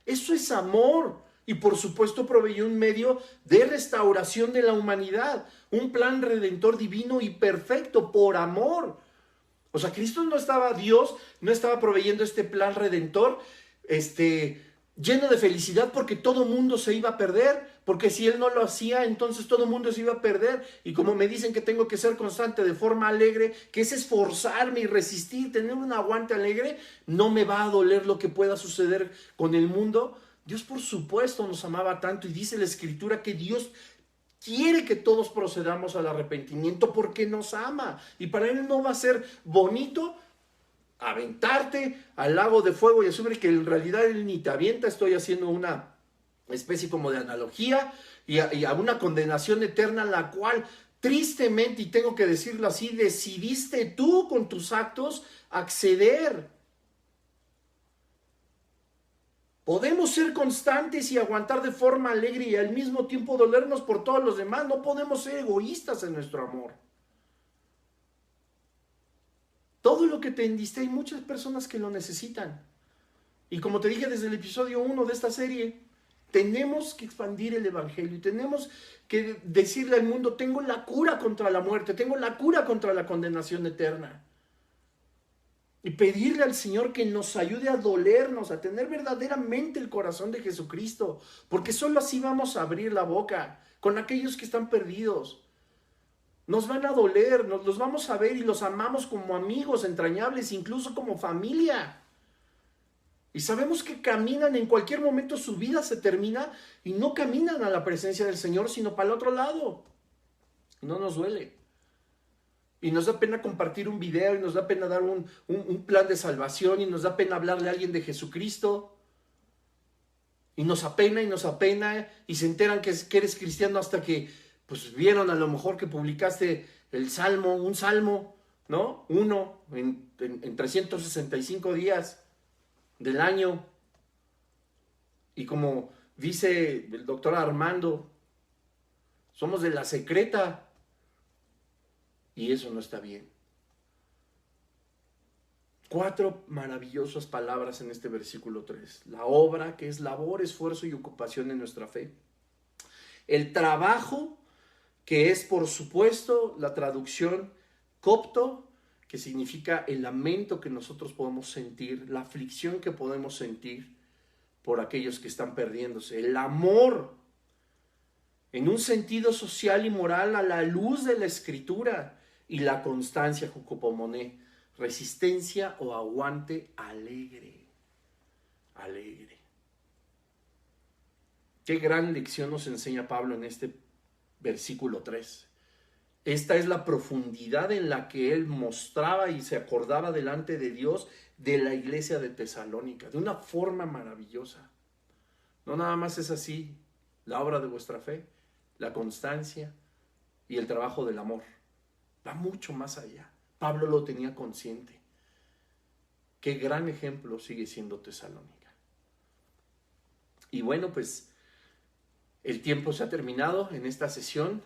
Eso es amor. Y por supuesto proveyó un medio de restauración de la humanidad, un plan redentor divino y perfecto por amor. O sea, Dios no estaba proveyendo este plan redentor, lleno de felicidad porque todo mundo se iba a perder, porque si Él no lo hacía, entonces todo mundo se iba a perder. Y como me dicen que tengo que ser constante de forma alegre, que es esforzarme y resistir, tener un aguante alegre, no me va a doler lo que pueda suceder con el mundo. Dios, por supuesto, nos amaba tanto, y dice la Escritura que Dios quiere que todos procedamos al arrepentimiento porque nos ama, y para Él no va a ser bonito aventarte al lago de fuego y azufre, que en realidad Él ni te avienta. Estoy haciendo una especie como de analogía, y a una condenación eterna, la cual tristemente, y tengo que decirlo así, decidiste tú con tus actos acceder. Podemos ser constantes y aguantar de forma alegre y al mismo tiempo dolernos por todos los demás. No podemos ser egoístas en nuestro amor. Todo lo que te diste, hay muchas personas que lo necesitan. Y como te dije desde el episodio 1 de esta serie, tenemos que expandir el evangelio y tenemos que decirle al mundo: tengo la cura contra la muerte, tengo la cura contra la condenación eterna. Y pedirle al Señor que nos ayude a dolernos, a tener verdaderamente el corazón de Jesucristo, porque solo así vamos a abrir la boca con aquellos que están perdidos. Nos van a doler, nos los vamos a ver y los amamos como amigos entrañables, incluso como familia. Y sabemos que caminan, en cualquier momento su vida se termina y no caminan a la presencia del Señor, sino para el otro lado. No nos duele. Y nos da pena compartir un video, y nos da pena dar un plan de salvación, y nos da pena hablarle a alguien de Jesucristo. Y nos apena, y se enteran que eres cristiano hasta que pues vieron a lo mejor que publicaste un salmo, ¿no? Uno en 365 días del año. Y como dice el doctor Armando, somos de la secreta. Y eso no está bien. 4 maravillosas palabras en este versículo 3. La obra, que es labor, esfuerzo y ocupación en nuestra fe. El trabajo, que es, por supuesto, la traducción copto, que significa el lamento que nosotros podemos sentir, la aflicción que podemos sentir por aquellos que están perdiéndose. El amor, en un sentido social y moral, a la luz de la Escritura. Y la constancia, jucopomoné, resistencia o aguante alegre. Alegre. Qué gran lección nos enseña Pablo en este versículo 3. Esta es la profundidad en la que él mostraba y se acordaba delante de Dios de la iglesia de Tesalónica, de una forma maravillosa. No nada más es así la obra de vuestra fe, la constancia y el trabajo del amor. Va mucho más allá. Pablo lo tenía consciente. Qué gran ejemplo sigue siendo Tesalónica. Y bueno, pues el tiempo se ha terminado en esta sesión.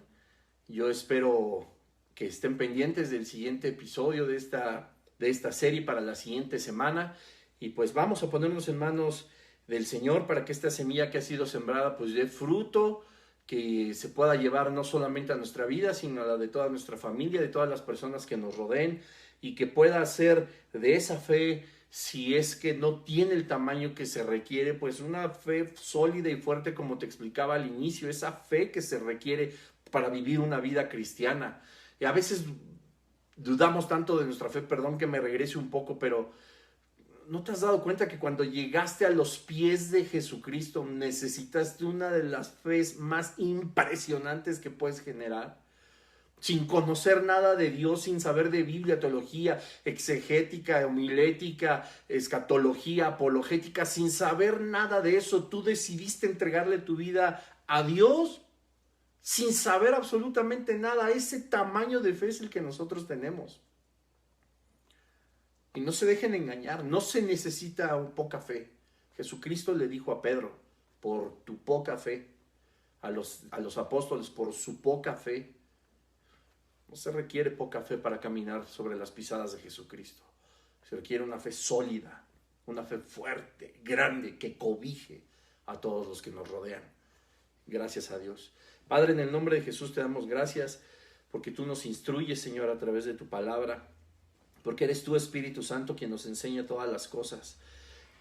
Yo espero que estén pendientes del siguiente episodio de esta serie para la siguiente semana. Y pues vamos a ponernos en manos del Señor para que esta semilla que ha sido sembrada pues dé fruto, que se pueda llevar no solamente a nuestra vida, sino a la de toda nuestra familia, de todas las personas que nos rodeen, y que pueda hacer de esa fe, si es que no tiene el tamaño que se requiere, pues una fe sólida y fuerte, como te explicaba al inicio, esa fe que se requiere para vivir una vida cristiana. Y a veces dudamos tanto de nuestra fe, perdón que me regrese un poco, pero ¿no te has dado cuenta que cuando llegaste a los pies de Jesucristo necesitaste una de las fes más impresionantes que puedes generar? Sin conocer nada de Dios, sin saber de Biblia, teología, exegética, homilética, escatología, apologética, sin saber nada de eso, tú decidiste entregarle tu vida a Dios sin saber absolutamente nada. Ese tamaño de fe es el que nosotros tenemos. Y no se dejen engañar, no se necesita poca fe. Jesucristo le dijo a Pedro: por tu poca fe, a los apóstoles, por su poca fe. No se requiere poca fe para caminar sobre las pisadas de Jesucristo. Se requiere una fe sólida, una fe fuerte, grande, que cobije a todos los que nos rodean. Gracias a Dios. Padre, en el nombre de Jesús te damos gracias porque tú nos instruyes, Señor, a través de tu palabra. porque eres tú, Espíritu Santo, quien nos enseña todas las cosas,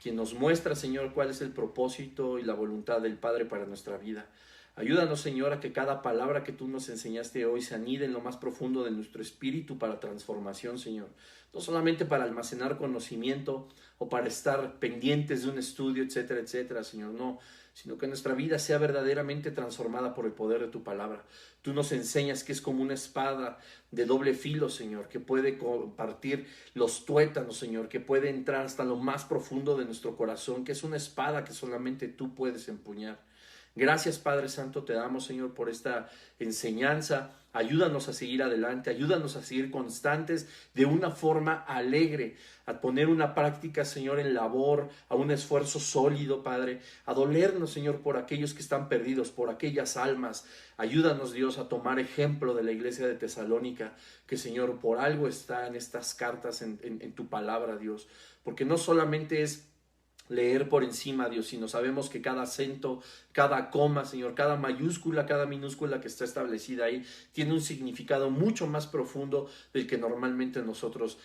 quien nos muestra, Señor, cuál es el propósito y la voluntad del Padre para nuestra vida. Ayúdanos, Señor, a que cada palabra que tú nos enseñaste hoy se anide en lo más profundo de nuestro espíritu para transformación, Señor. No solamente para almacenar conocimiento o para estar pendientes de un estudio, etcétera, etcétera, Señor, no, sino que nuestra vida sea verdaderamente transformada por el poder de tu palabra. Tú nos enseñas que es como una espada de doble filo, Señor, que puede compartir los tuétanos, Señor, que puede entrar hasta lo más profundo de nuestro corazón, que es una espada que solamente tú puedes empuñar. Gracias, Padre Santo, te damos, Señor, por esta enseñanza. Ayúdanos a seguir adelante, ayúdanos a seguir constantes de una forma alegre, a poner una práctica, Señor, en labor, a un esfuerzo sólido, Padre, a dolernos, Señor, por aquellos que están perdidos, por aquellas almas. Ayúdanos, Dios, a tomar ejemplo de la iglesia de Tesalónica, que, Señor, por algo está en estas cartas, en tu palabra, Dios, porque no solamente es leer por encima, Dios, sino sabemos que cada acento, cada coma, Señor, cada mayúscula, cada minúscula que está establecida ahí, tiene un significado mucho más profundo del que normalmente nosotros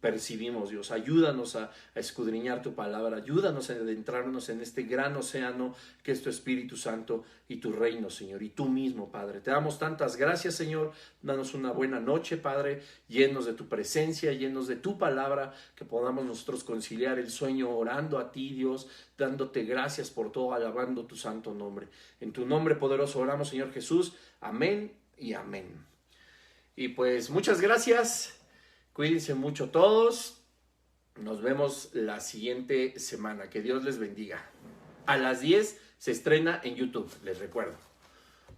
percibimos, Dios. Ayúdanos a escudriñar tu palabra, ayúdanos a adentrarnos en este gran océano que es tu Espíritu Santo y tu reino, Señor, y tú mismo, Padre. Te damos tantas gracias, Señor. Danos una buena noche, Padre, llenos de tu presencia, llenos de tu palabra, que podamos nosotros conciliar el sueño orando a ti, Dios, dándote gracias por todo, alabando tu santo nombre. En tu nombre poderoso oramos, Señor Jesús. Amén y amén. Y pues muchas gracias. Cuídense mucho todos. Nos vemos la siguiente semana. Que Dios les bendiga. A las 10 se estrena en YouTube, les recuerdo.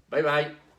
Bye bye.